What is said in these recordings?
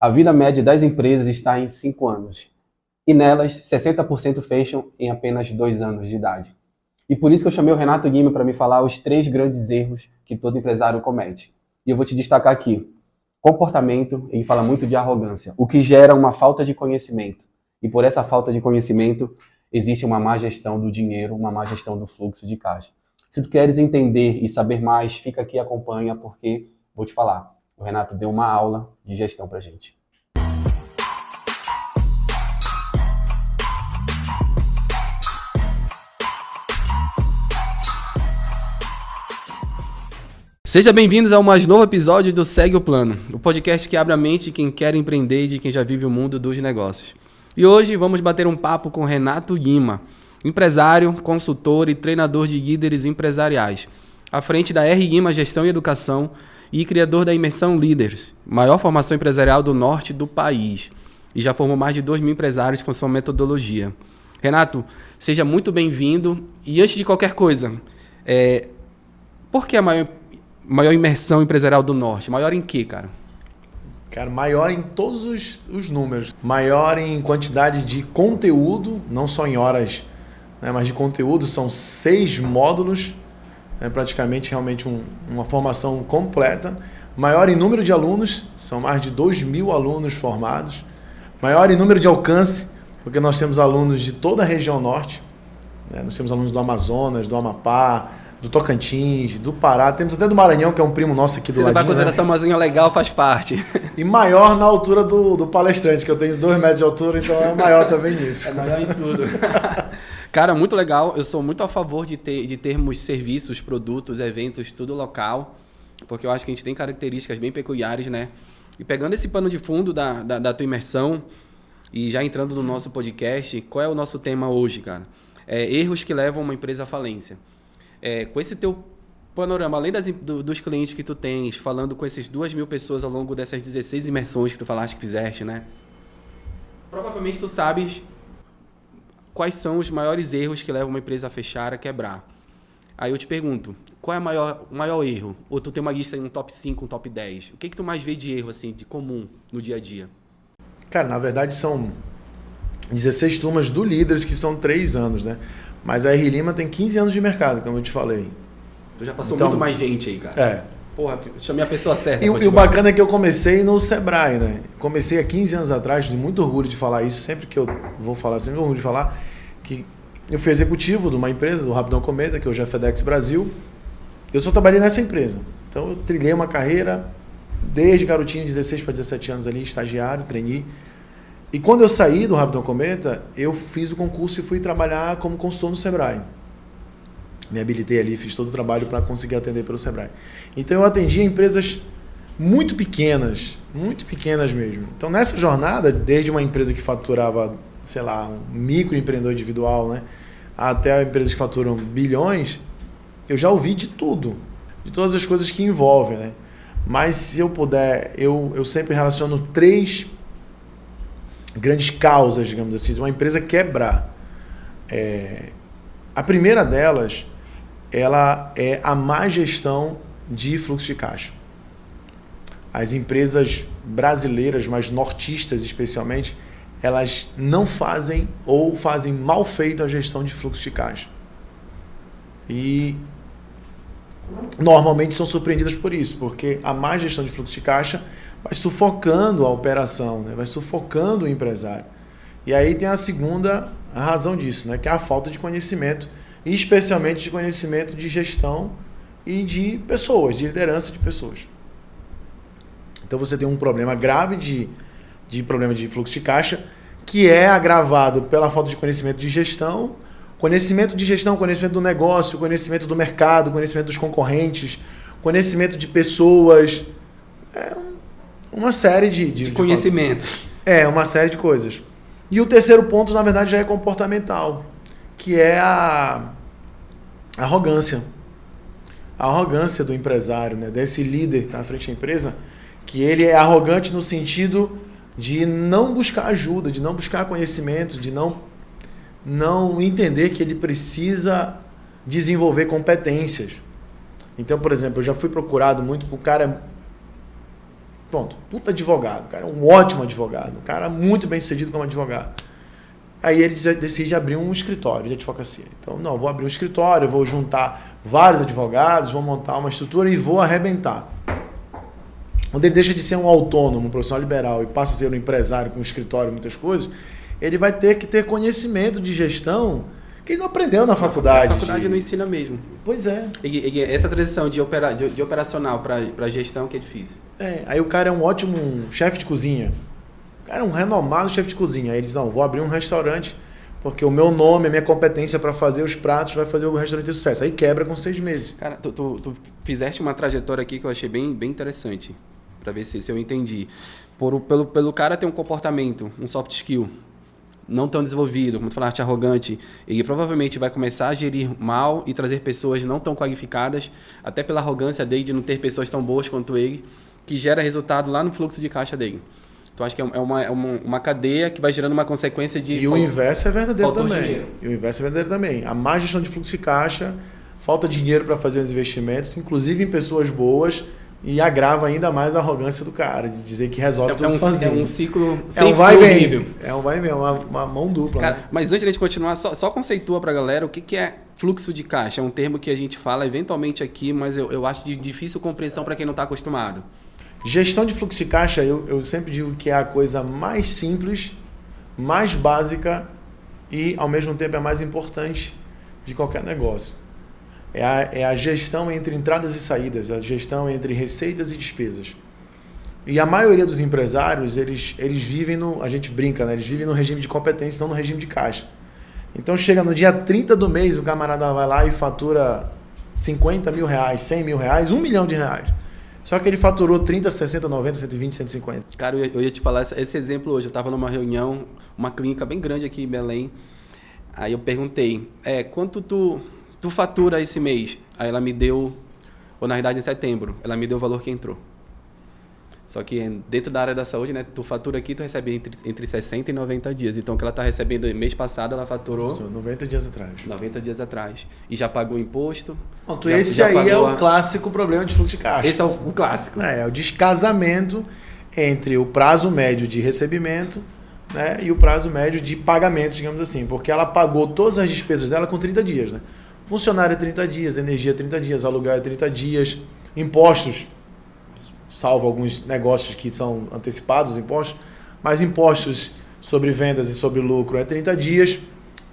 A vida média das empresas está em 5 anos. E nelas, 60% fecham em apenas 2 anos de idade. E por isso que eu chamei o Renato Guima para me falar os 3 grandes erros que todo empresário comete. E eu vou te destacar aqui. Comportamento, ele fala muito de arrogância, o que gera uma falta de conhecimento. E por essa falta de conhecimento, existe uma má gestão do dinheiro, uma má gestão do fluxo de caixa. Se tu queres entender e saber mais, fica aqui e acompanha, porque vou te falar. O Renato deu uma aula de gestão pra gente. Sejam bem-vindos ao mais novo episódio do Segue o Plano, o podcast que abre a mente de quem quer empreender e de quem já vive o mundo dos negócios. E hoje vamos bater um papo com Renato Guima, empresário, consultor e treinador de líderes empresariais, à frente da R Guima Gestão e Educação e criador da Imersão Leaders, maior formação empresarial do norte do país, e já formou mais de 2.000 empresários com sua metodologia. Renato, seja muito bem-vindo. E antes de qualquer coisa, por que a maior imersão empresarial do norte? Maior em quê, cara? Cara, maior em todos os números. Maior em quantidade de conteúdo, não só em horas, né, mas de conteúdo. São 6 módulos, praticamente realmente uma formação completa. Maior em número de alunos, são mais de 2.000 alunos formados. Maior em número de alcance, porque nós temos alunos de toda a região norte. Nós temos alunos do Amazonas, do Amapá, do Tocantins, do Pará, temos até do Maranhão, que é um primo nosso aqui do ladinho. Você levar em consideração uma zinha legal, faz parte. E maior na altura do palestrante, que eu tenho 2 metros de altura, então é maior também nisso. É maior em tudo. Cara, muito legal. Eu sou muito a favor de termos serviços, produtos, eventos, tudo local, porque eu acho que a gente tem características bem peculiares, né? E pegando esse pano de fundo da tua imersão e já entrando no nosso podcast, qual é o nosso tema hoje, cara? Erros que levam uma empresa à falência. Com esse teu panorama, além dos clientes que tu tens, falando com essas 2.000 pessoas ao longo dessas 16 imersões que tu falaste que fizeste, né? Provavelmente tu sabes quais são os maiores erros que levam uma empresa a fechar, a quebrar. Aí eu te pergunto, qual é o maior erro? Ou tu tem uma lista em um top 5, um top 10? O que tu mais vê de erro, assim, de comum no dia a dia? Cara, na verdade são 16 turmas do Líderes, que são 3 anos, né? Mas a R Lima tem 15 anos de mercado, como eu te falei. Tu já passou muito mais gente aí, cara. Porra, chamei a pessoa certa. E o bacana é que eu comecei no Sebrae, né? Comecei há 15 anos atrás, tenho muito orgulho de falar isso, sempre que eu vou falar, sempre orgulho de falar, que eu fui executivo de uma empresa, do Rapidão Cometa, que hoje é FedEx Brasil. Eu só trabalhei nessa empresa. Então eu trilhei uma carreira desde garotinho, 16 para 17 anos ali, estagiário, trainee. E quando eu saí do Rapidão Cometa, eu fiz o concurso e fui trabalhar como consultor no Sebrae. Me habilitei ali, fiz todo o trabalho para conseguir atender pelo Sebrae. Então eu atendia empresas muito pequenas mesmo. Então nessa jornada, desde uma empresa que faturava, sei lá, um microempreendedor individual, né, até empresas que faturam bilhões, eu já ouvi de tudo, de todas as coisas que envolvem, né? Mas se eu puder, eu sempre relaciono 3 grandes causas, digamos assim, de uma empresa quebrar. A primeira delas, ela é a má gestão de fluxo de caixa. As empresas brasileiras, mas nortistas especialmente, elas não fazem ou fazem mal feito a gestão de fluxo de caixa. E normalmente são surpreendidas por isso, porque a má gestão de fluxo de caixa vai sufocando a operação, né? Vai sufocando o empresário. E aí tem a segunda razão disso, né? Que é a falta de conhecimento, e especialmente de conhecimento de gestão e de pessoas, de liderança de pessoas. Então você tem um problema grave de problema de fluxo de caixa, que é agravado pela falta de conhecimento de gestão, conhecimento do negócio, conhecimento do mercado, conhecimento dos concorrentes, conhecimento de pessoas, uma série de conhecimento. Uma série de coisas. E o terceiro ponto, na verdade, já é comportamental, que é a arrogância. A arrogância do empresário, né? Desse líder que está à frente da empresa, que ele é arrogante no sentido de não buscar ajuda, de não buscar conhecimento, de não entender que ele precisa desenvolver competências. Então, por exemplo, eu já fui procurado muito por cara Pronto, puta advogado, o cara é um ótimo advogado, um cara muito bem sucedido como advogado. Aí ele decide abrir um escritório de advocacia. Então, não, vou abrir um escritório, vou juntar vários advogados, vou montar uma estrutura e vou arrebentar. Quando ele deixa de ser um autônomo, um profissional liberal e passa a ser um empresário com um escritório e muitas coisas, ele vai ter que ter conhecimento de gestão que ele não aprendeu na faculdade. A faculdade não ensina mesmo. Pois é. E essa transição de operacional para gestão que é difícil. Aí o cara é um ótimo chefe de cozinha. O cara é um renomado chefe de cozinha. Aí ele diz, não, vou abrir um restaurante porque o meu nome, a minha competência para fazer os pratos vai fazer o restaurante ter sucesso. Aí quebra com 6 meses. Cara, tu fizeste uma trajetória aqui que eu achei bem interessante, para ver se eu entendi. Pelo cara ter um comportamento, um soft skill, não tão desenvolvido, como tu falaste, arrogante, ele provavelmente vai começar a gerir mal e trazer pessoas não tão qualificadas, até pela arrogância dele de não ter pessoas tão boas quanto ele, que gera resultado lá no fluxo de caixa dele. Então, acho que é uma cadeia que vai gerando uma consequência de... E o inverso é verdadeiro também. Dinheiro. E o inverso é verdadeiro também. A má gestão de fluxo de caixa, falta de dinheiro para fazer os investimentos, inclusive em pessoas boas, e agrava ainda mais a arrogância do cara, de dizer que resolve tudo sozinho. É um ciclo sem fim horrível. É um vai e vem, uma mão dupla. Cara, né? Mas antes de a gente continuar, só conceitua para a galera o que é fluxo de caixa. É um termo que a gente fala eventualmente aqui, mas eu acho de difícil compreensão para quem não está acostumado. Gestão de fluxo de caixa, eu sempre digo que é a coisa mais simples, mais básica e, ao mesmo tempo, é a mais importante de qualquer negócio. É a gestão entre entradas e saídas, a gestão entre receitas e despesas. E a maioria dos empresários, eles vivem a gente brinca, né? Eles vivem no regime de competência, não no regime de caixa. Então chega no dia 30 do mês, o camarada vai lá e fatura 50 mil reais, 100 mil reais, 1 milhão de reais. Só que ele faturou 30, 60, 90, 120, 150. Cara, eu ia te falar esse exemplo hoje. Eu estava numa reunião, uma clínica bem grande aqui em Belém. Aí eu perguntei, quanto tu fatura esse mês? Aí ela me deu, ou na verdade em setembro, ela me deu o valor que entrou. Só que dentro da área da saúde, né, tu fatura aqui, tu recebe entre 60 e 90 dias. Então, o que ela está recebendo mês passado, ela faturou... 90 dias atrás. 90 dias atrás. E já pagou imposto. Pronto, esse aí é o clássico problema de fluxo de caixa. Esse é o clássico. É o descasamento entre o prazo médio de recebimento, né, e o prazo médio de pagamento, digamos assim. Porque ela pagou todas as despesas dela com 30 dias. Né? Funcionário é 30 dias, energia é 30 dias, aluguel é 30 dias, impostos... salvo alguns negócios que são antecipados, impostos, mas impostos sobre vendas e sobre lucro é 30 dias.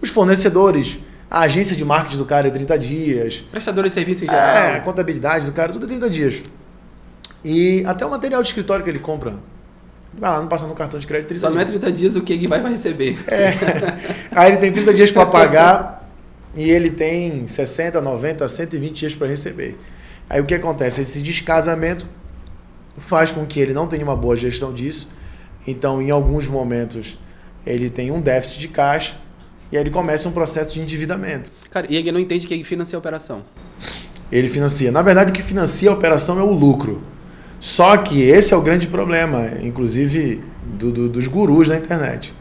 Os fornecedores, a agência de marketing do cara é 30 dias. Prestadores de serviço em geral. A contabilidade do cara, tudo é 30 dias. E até o material de escritório que ele compra. Vai lá, não passa no cartão de crédito 30 Só dias. não é 30 dias o que ele vai receber. Aí ele tem 30 dias para pagar e ele tem 60, 90, 120 dias para receber. Aí o que acontece? Esse descasamento faz com que ele não tenha uma boa gestão disso. Então, em alguns momentos, ele tem um déficit de caixa e aí ele começa um processo de endividamento. Cara, e ele não entende que ele financia a operação. Ele financia. Na verdade, o que financia a operação é o lucro. Só que esse é o grande problema, inclusive dos gurus da internet.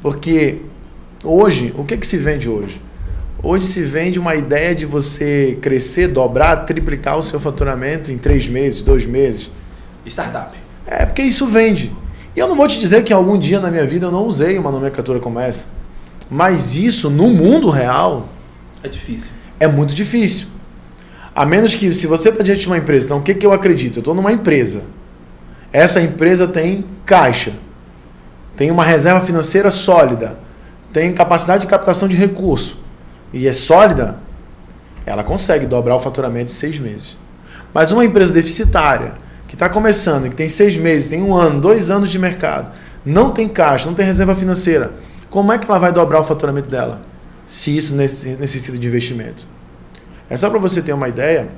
Porque hoje, o que se vende hoje? Hoje se vende uma ideia de você crescer, dobrar, triplicar o seu faturamento em 3 meses, 2 meses. Startup. Porque isso vende. E eu não vou te dizer que algum dia na minha vida eu não usei uma nomenclatura como essa. Mas isso, no mundo real... é difícil. É muito difícil. A menos que, se você está diante de uma empresa, então o que eu acredito? Eu estou numa empresa. Essa empresa tem caixa. Tem uma reserva financeira sólida. Tem capacidade de captação de recurso. E é sólida, ela consegue dobrar o faturamento em 6 meses. Mas uma empresa deficitária... que está começando, que tem 6 meses, tem 1 ano, 2 anos de mercado, não tem caixa, não tem reserva financeira, como é que ela vai dobrar o faturamento dela? Se isso necessita de investimento. É só para você ter uma ideia,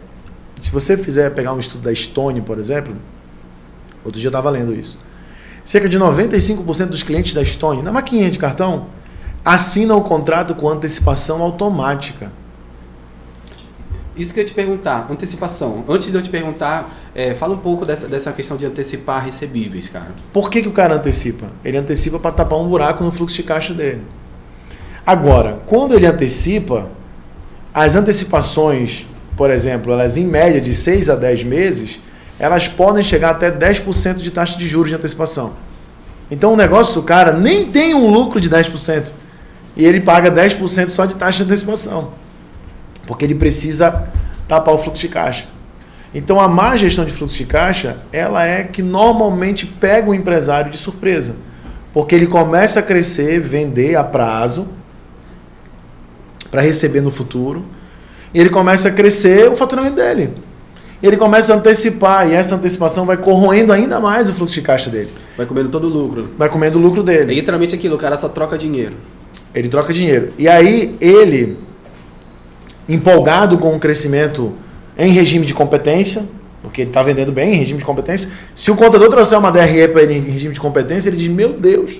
se você pegar um estudo da Stone, por exemplo, outro dia eu estava lendo isso, cerca de 95% dos clientes da Stone, na maquininha de cartão, assinam o contrato com antecipação automática. Isso que eu ia te perguntar, antecipação. Antes de eu te perguntar, fala um pouco dessa questão de antecipar recebíveis, cara. Por que o cara antecipa? Ele antecipa para tapar um buraco no fluxo de caixa dele. Agora, quando ele antecipa, as antecipações, por exemplo, elas em média de 6 a 10 meses, elas podem chegar até 10% de taxa de juros de antecipação. Então o negócio do cara nem tem um lucro de 10%. E ele paga 10% só de taxa de antecipação. Porque ele precisa tapar o fluxo de caixa. Então a má gestão de fluxo de caixa, ela é que normalmente pega o empresário de surpresa. Porque ele começa a crescer, vender a prazo, para receber no futuro. E ele começa a crescer o faturamento dele. Ele começa a antecipar, e essa antecipação vai corroendo ainda mais o fluxo de caixa dele. Vai comendo todo o lucro. Vai comendo o lucro dele. É literalmente aquilo, o cara só troca dinheiro. Ele troca dinheiro. E aí ele, empolgado com o crescimento em regime de competência, porque ele está vendendo bem em regime de competência, se o contador trouxer uma DRE para ele em regime de competência, ele diz, meu Deus,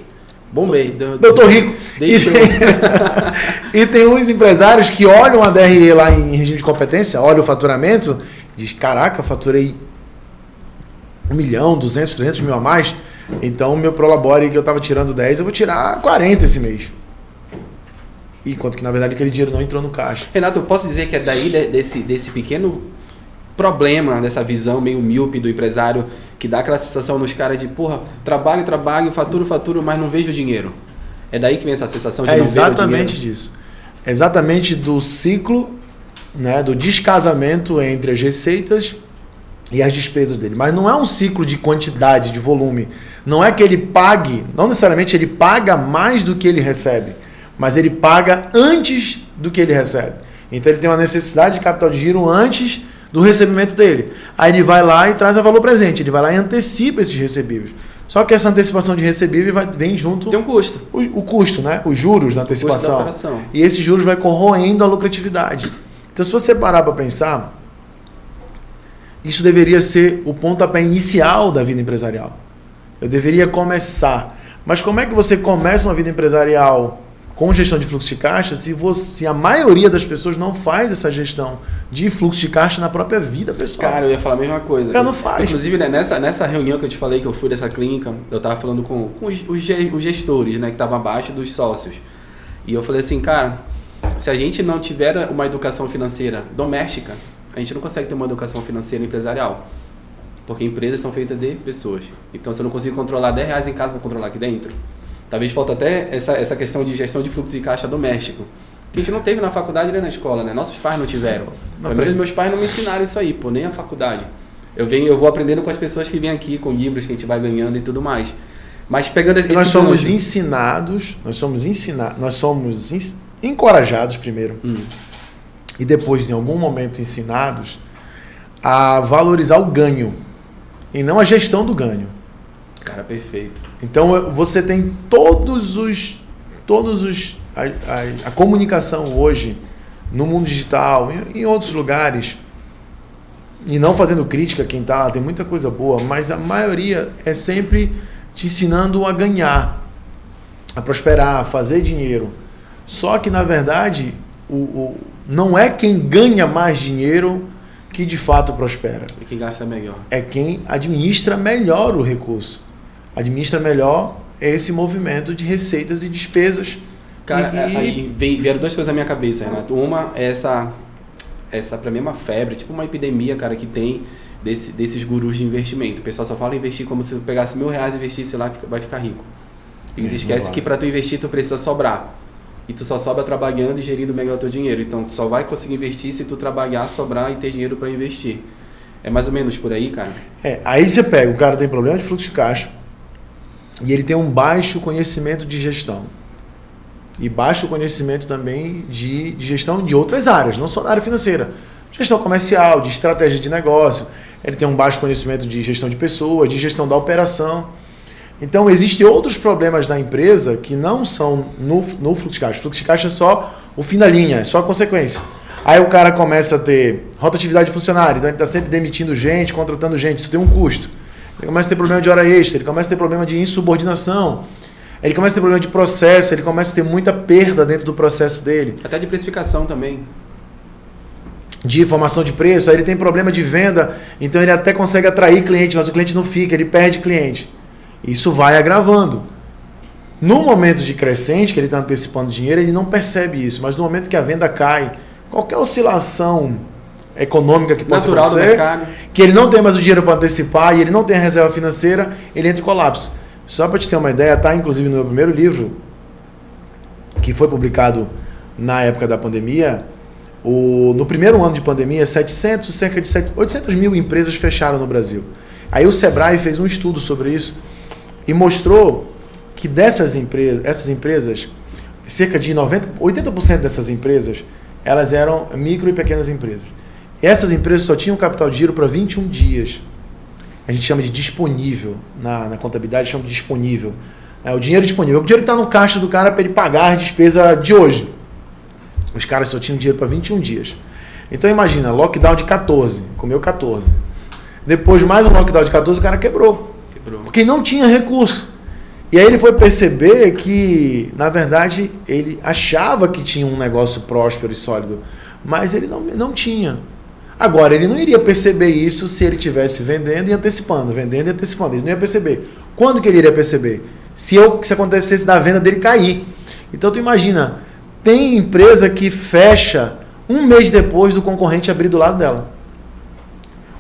bombei. Eu tô rico. E tem uns empresários que olham a DRE lá em regime de competência, olham o faturamento, diz, caraca, faturei 1 milhão, 200, 300 mil a mais, então o meu Prolabore que eu estava tirando 10, eu vou tirar 40 esse mês. Enquanto que, na verdade, aquele dinheiro não entrou no caixa. Renato, eu posso dizer que é daí desse pequeno problema, dessa visão meio míope do empresário, que dá aquela sensação nos caras de, porra, trabalho, faturo, mas não vejo dinheiro. É daí que vem essa sensação de não ver o dinheiro? É exatamente disso. Exatamente do ciclo, né, do descasamento entre as receitas e as despesas dele. Mas não é um ciclo de quantidade, de volume. Não é que ele pague, não necessariamente ele paga mais do que ele recebe, mas ele paga antes do que ele recebe. Então ele tem uma necessidade de capital de giro antes do recebimento dele. Aí ele vai lá e traz a valor presente, ele vai lá e antecipa esses recebíveis. Só que essa antecipação de recebível vem junto... Tem um custo. O custo, né? Os juros da antecipação. O custo da operação. E esses juros vai corroendo a lucratividade. Então se você parar para pensar, isso deveria ser o pontapé inicial da vida empresarial. Eu deveria começar. Mas como é que você começa uma vida empresarial com gestão de fluxo de caixa se a maioria das pessoas não faz essa gestão de fluxo de caixa na própria vida pessoal? Cara, eu ia falar a mesma coisa. O cara não faz. Inclusive, né, nessa reunião que eu te falei que eu fui dessa clínica, eu tava falando com os gestores, né, que estavam abaixo dos sócios. E eu falei assim, cara, se a gente não tiver uma educação financeira doméstica, a gente não consegue ter uma educação financeira empresarial. Porque empresas são feitas de pessoas. Então, se eu não consigo controlar R$10 em casa, vou controlar aqui dentro. Talvez falta até essa questão de gestão de fluxo de caixa doméstico. Que a gente não teve na faculdade nem na escola, né? Nossos pais não tiveram. Pelo menos meus pais não me ensinaram isso aí, pô, nem a faculdade. Eu vou aprendendo com as pessoas que vêm aqui, com livros que a gente vai ganhando e tudo mais. Mas pegando esse nós somos encorajados primeiro. E depois, em algum momento, ensinados a valorizar o ganho e não a gestão do ganho. Cara, perfeito. Então você tem a comunicação hoje no mundo digital, em outros lugares, e não fazendo crítica a quem está lá, tem muita coisa boa, mas a maioria é sempre te ensinando a ganhar, a prosperar, a fazer dinheiro. Só que, na verdade, não é quem ganha mais dinheiro que de fato prospera. É quem gasta melhor. É quem administra melhor o recurso. Administra melhor esse movimento de receitas e despesas. Cara, aí vieram duas coisas na minha cabeça, Renato. Uma é essa pra mim é uma febre, tipo uma epidemia, cara, que tem desses gurus de investimento. O pessoal só fala investir como se tu pegasse R$1.000 e investisse lá, vai ficar rico. Eles esquecem que para tu investir, tu precisa sobrar. E tu só sobra trabalhando e gerindo melhor o teu dinheiro. Então, tu só vai conseguir investir se tu trabalhar, sobrar e ter dinheiro para investir. É mais ou menos por aí, cara? Aí você pega, o cara tem problema de fluxo de caixa e ele tem um baixo conhecimento de gestão. E baixo conhecimento também de gestão de outras áreas, não só da área financeira. Gestão comercial, de estratégia de negócio. Ele tem um baixo conhecimento de gestão de pessoas, de gestão da operação. Então, existem outros problemas na empresa que não são no fluxo de caixa. O fluxo de caixa é só o fim da linha, é só a consequência. Aí o cara começa a ter rotatividade de funcionário, então ele está sempre demitindo gente, contratando gente, isso tem um custo. Ele começa a ter problema de hora extra, ele começa a ter problema de insubordinação, ele começa a ter problema de processo, ele começa a ter muita perda dentro do processo dele. Até de precificação também. De informação de preço, aí ele tem problema de venda, então ele até consegue atrair cliente, mas o cliente não fica, ele perde cliente. Isso vai agravando. No momento de crescente, que ele está antecipando dinheiro, ele não percebe isso, mas no momento que a venda cai, qualquer oscilação econômica que possa natural do acontecer, mercado. que ele não tem mais o dinheiro para antecipar e ele não tem a reserva financeira, ele entra em colapso. Só para te ter uma ideia, tá inclusive no meu primeiro livro, que foi publicado na época da pandemia, no primeiro ano de pandemia, cerca de 800 mil empresas fecharam no Brasil. Aí o Sebrae fez um estudo sobre isso e mostrou que essas empresas, cerca de 80% dessas empresas, elas eram micro e pequenas empresas. Essas empresas só tinham capital de giro para 21 dias. A gente chama de disponível, na contabilidade chama de disponível. O dinheiro disponível. O dinheiro que está no caixa do cara para ele pagar a despesa de hoje. Os caras só tinham dinheiro para 21 dias. Então imagina, lockdown de 14, comeu 14. Depois de mais um lockdown de 14, o cara quebrou. Porque não tinha recurso. E aí ele foi perceber que, na verdade, ele achava que tinha um negócio próspero e sólido, mas ele não tinha. Agora, ele não iria perceber isso se ele estivesse vendendo e antecipando. Ele não ia perceber. Quando que ele iria perceber? Se acontecesse da venda dele cair. Então, tu imagina, tem empresa que fecha um mês depois do concorrente abrir do lado dela.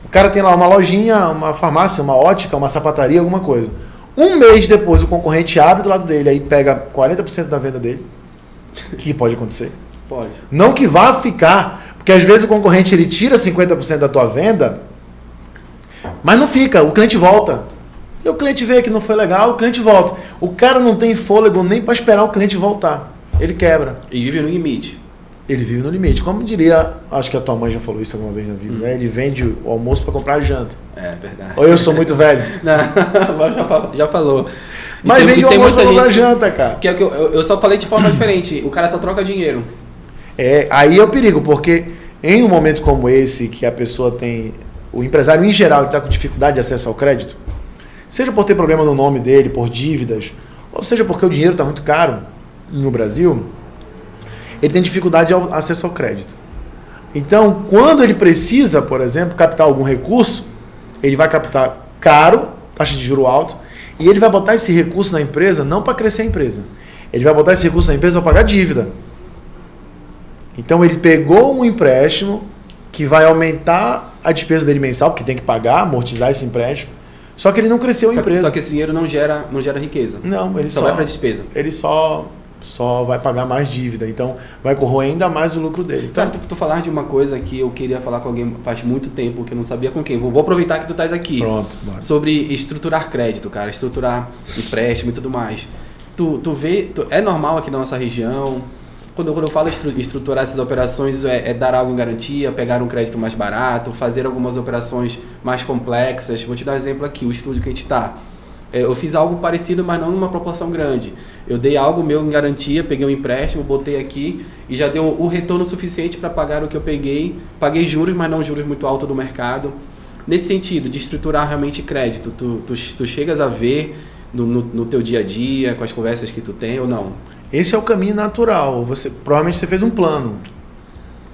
O cara tem lá uma lojinha, uma farmácia, uma ótica, uma sapataria, alguma coisa. Um mês depois o concorrente abre do lado dele, aí pega 40% da venda dele. O que pode acontecer? Pode. Não que vá ficar, porque às vezes o concorrente ele tira 50% da tua venda, mas não fica, o cliente volta. E o cliente vê que não foi legal, o cliente volta. O cara não tem fôlego nem para esperar o cliente voltar. Ele quebra. E vive no limite. Ele vive no limite. Como diria, acho que a tua mãe já falou isso alguma vez na vida, né? Ele vende o almoço para comprar a janta. É verdade. Ou eu sou muito velho? Não, já falou. Mas vende o almoço para comprar a janta, cara. Que é que eu só falei de forma diferente. O cara só troca dinheiro. Aí é o perigo, porque em um momento como esse, que a pessoa tem... O empresário, em geral, está com dificuldade de acesso ao crédito, seja por ter problema no nome dele, por dívidas, ou seja porque o dinheiro está muito caro no Brasil, ele tem dificuldade de acesso ao crédito. Então, quando ele precisa, por exemplo, captar algum recurso, ele vai captar caro, taxa de juro alta, e ele vai botar esse recurso na empresa não para crescer a empresa. Ele vai botar esse recurso na empresa para pagar dívida. Então, ele pegou um empréstimo que vai aumentar a despesa dele mensal, porque tem que pagar, amortizar esse empréstimo, só que ele não cresceu a empresa. Só que esse dinheiro não gera riqueza. Não, ele só vai para despesa. Ele só vai pagar mais dívida, então vai corroer ainda mais o lucro dele. Então, cara, tu falar de uma coisa que eu queria falar com alguém faz muito tempo, que eu não sabia com quem. Vou aproveitar que tu estás aqui. Pronto. Bora. Sobre estruturar crédito, cara, estruturar empréstimo e tudo mais. Tu vê, é normal aqui na nossa região, quando eu falo estruturar essas operações, é dar algo em garantia, pegar um crédito mais barato, fazer algumas operações mais complexas. Vou te dar um exemplo aqui, o estúdio que a gente está. Eu fiz algo parecido, mas não numa proporção grande. Eu dei algo meu em garantia, peguei um empréstimo, botei aqui e já deu o retorno suficiente para pagar o que eu peguei. Paguei juros, mas não juros muito altos do mercado. Nesse sentido, de estruturar realmente crédito, tu chegas a ver no teu dia a dia, com as conversas que tu tem ou não? Esse é o caminho natural. Provavelmente você fez um plano.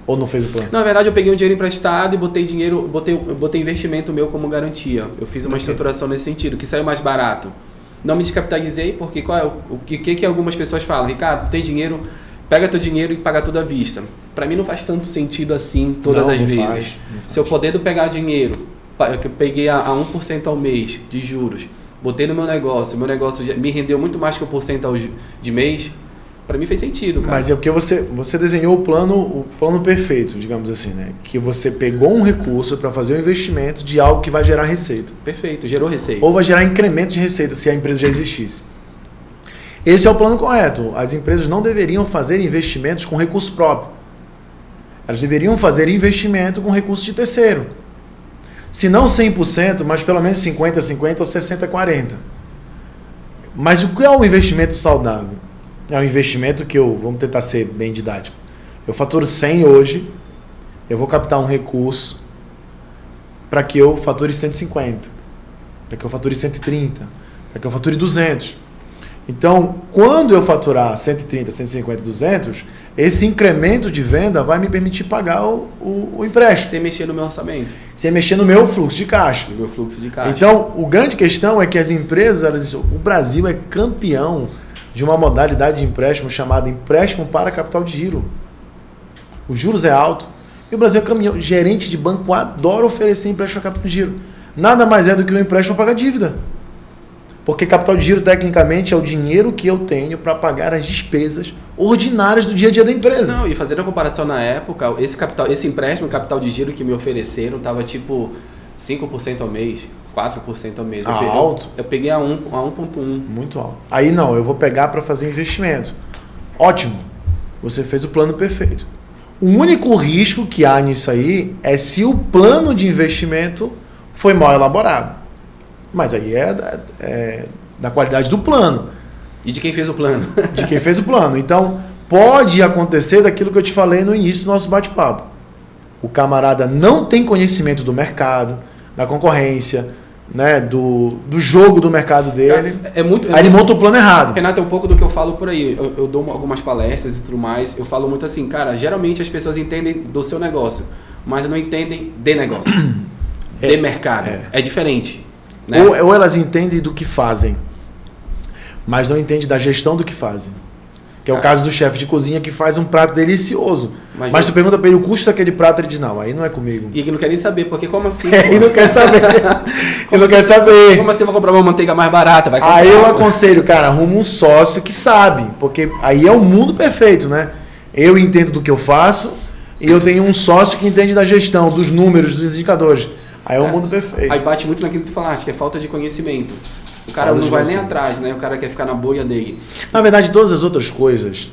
Ou não fez o plano? Na verdade, eu peguei um dinheiro emprestado e botei investimento meu como garantia. Eu fiz uma estruturação nesse sentido, que saiu mais barato. Não me descapitalizei, porque o que algumas pessoas falam? Ricardo, tu tem dinheiro, pega teu dinheiro e paga tudo à vista. Para mim não faz tanto sentido assim todas as vezes. Não faz. Se eu podendo pegar dinheiro, eu peguei a 1% ao mês de juros, botei no meu negócio me rendeu muito mais que 1% de mês, para mim fez sentido, cara. Mas é porque você desenhou o plano perfeito, digamos assim, né? Que você pegou um recurso para fazer um investimento de algo que vai gerar receita. Perfeito, gerou receita. Ou vai gerar incremento de receita se a empresa já existisse. Esse é o plano correto. As empresas não deveriam fazer investimentos com recurso próprio. Elas deveriam fazer investimento com recurso de terceiro. Se não 100%, mas pelo menos 50-50 ou 60-40. Mas o que é um investimento saudável? É um investimento que vamos tentar ser bem didático. Eu faturo 100 hoje, eu vou captar um recurso para que eu fature 150, para que eu fature 130, para que eu fature 200. Então, quando eu faturar 130, 150, 200, esse incremento de venda vai me permitir pagar o empréstimo. Sem mexer no meu orçamento. Sem mexer no meu fluxo de caixa. No meu fluxo de caixa. Então, a grande questão é que as empresas, o Brasil é campeão de uma modalidade de empréstimo chamada empréstimo para capital de giro. Os juros é alto E o Brasil é caminhão. Gerente de banco adora oferecer empréstimo a capital de giro. Nada mais é do que um empréstimo para pagar dívida. Porque capital de giro, tecnicamente, é o dinheiro que eu tenho para pagar as despesas ordinárias do dia a dia da empresa. Não, e fazendo a comparação na época, esse empréstimo, capital de giro que me ofereceram, tava tipo 5% ao mês, 4% ao mês. Alto. Eu peguei a 1,1. Muito alto. Aí não, eu vou pegar para fazer investimento. Ótimo. Você fez o plano perfeito. O único risco que há nisso aí é se o plano de investimento foi mal elaborado. Mas aí é da qualidade do plano. E de quem fez o plano? De quem fez o plano. Então, pode acontecer daquilo que eu te falei no início do nosso bate-papo. O camarada não tem conhecimento do mercado, da concorrência, né, do jogo do mercado dele. Aí ele monta o plano errado. Renato, é um pouco do que eu falo por aí. Eu dou algumas palestras e tudo mais. Eu falo muito assim, cara, geralmente as pessoas entendem do seu negócio, mas não entendem de negócio, de mercado. É diferente. Né? Ou elas entendem do que fazem, mas não entendem da gestão do que fazem. Que é o caso do chefe de cozinha que faz um prato delicioso. Mas tu pergunta pra ele o custo daquele prato, ele diz, não, aí não é comigo. E ele não quer nem saber, porque como assim? Ele não quer saber. Ele não quer saber. Como assim eu vou comprar uma manteiga mais barata? Vai comprar, aí eu aconselho, cara, arruma um sócio que sabe, porque aí é o mundo perfeito, né? Eu entendo do que eu faço e eu tenho um sócio que entende da gestão, dos números, dos indicadores. Aí é o mundo perfeito. Aí bate muito naquilo que tu falaste, que é falta de conhecimento. O cara não vai nem atrás, né? O cara quer ficar na bolha dele. Na verdade, todas as outras coisas,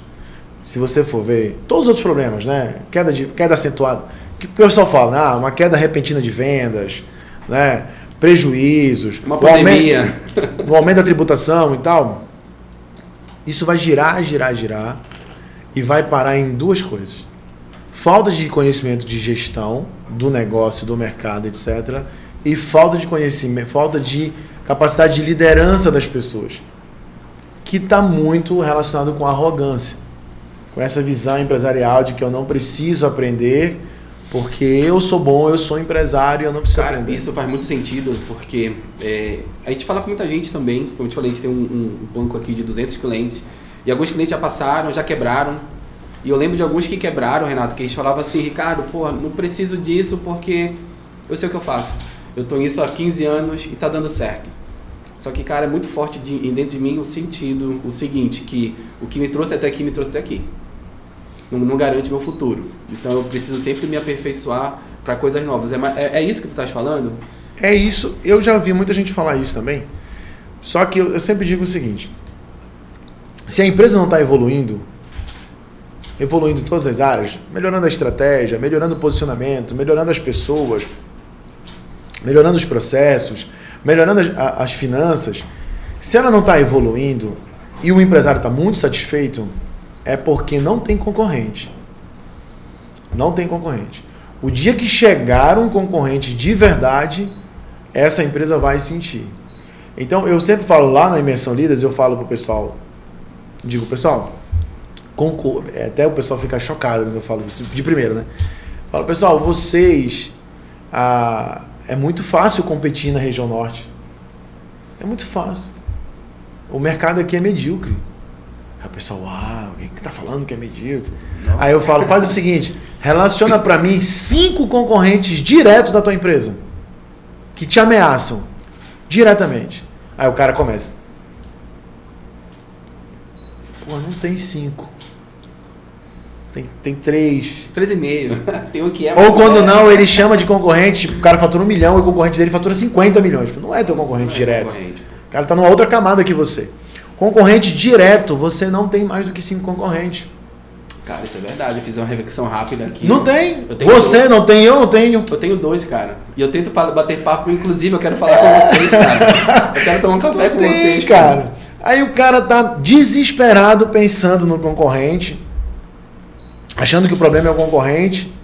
se você for ver, todos os outros problemas, né? Queda acentuada. Que o pessoal fala, uma queda repentina de vendas, né? Prejuízos. Uma pandemia. O aumento da tributação e tal. Isso vai girar e vai parar em duas coisas. Falta de conhecimento de gestão do negócio, do mercado, etc. E falta de conhecimento, falta de capacidade de liderança das pessoas, que está muito relacionado com a arrogância, com essa visão empresarial de que eu não preciso aprender porque eu sou bom, eu sou empresário e eu não preciso aprender. Isso faz muito sentido, porque a gente fala com muita gente também, como eu te falei, a gente tem um banco aqui de 200 clientes, e alguns clientes já passaram, já quebraram, e eu lembro de alguns que quebraram, Renato, que a gente falava assim, Ricardo, não preciso disso porque eu sei o que eu faço. Eu estou nisso há 15 anos e está dando certo. Só que, cara, é muito forte dentro de mim o seguinte, que o que me trouxe até aqui, me trouxe até aqui. Não garante meu futuro. Então eu preciso sempre me aperfeiçoar para coisas novas. É isso que tu estás falando? É isso. Eu já vi muita gente falar isso também. Só que eu sempre digo o seguinte. Se a empresa não está evoluindo em todas as áreas, melhorando a estratégia, melhorando o posicionamento, melhorando as pessoas, melhorando os processos, melhorando as finanças, se ela não está evoluindo e o empresário está muito satisfeito, é porque não tem concorrente. Não tem concorrente. O dia que chegar um concorrente de verdade, essa empresa vai sentir. Então, eu sempre falo lá na Imersão Líderes, eu falo pro pessoal, digo, pessoal, até o pessoal fica chocado quando eu falo isso, de primeiro, né? Falo, pessoal, vocês, é muito fácil competir na região norte. É muito fácil. O mercado aqui é medíocre. Aí o pessoal, quem que tá falando que é medíocre? Não. Aí eu falo, faz o seguinte, relaciona para mim 5 concorrentes diretos da tua empresa que te ameaçam diretamente. Aí o cara começa. Não tem 5. Tem 3. 3,5. Tem um que é. Ou quando não, ele chama de concorrente, tipo, o cara fatura 1 milhão e o concorrente dele fatura 50 milhões. Não é teu concorrente direto. O cara tá numa outra camada que você. Concorrente direto, você não tem mais do que 5 concorrentes. Cara, isso é verdade. Eu fiz uma reflexão rápida aqui. Não tem. Você não tem, eu não tenho. Eu tenho 2, cara. E eu tento bater papo, inclusive eu quero falar com vocês, cara. Eu quero tomar um café com vocês, cara. Aí o cara tá desesperado pensando no concorrente, achando que o problema é o concorrente,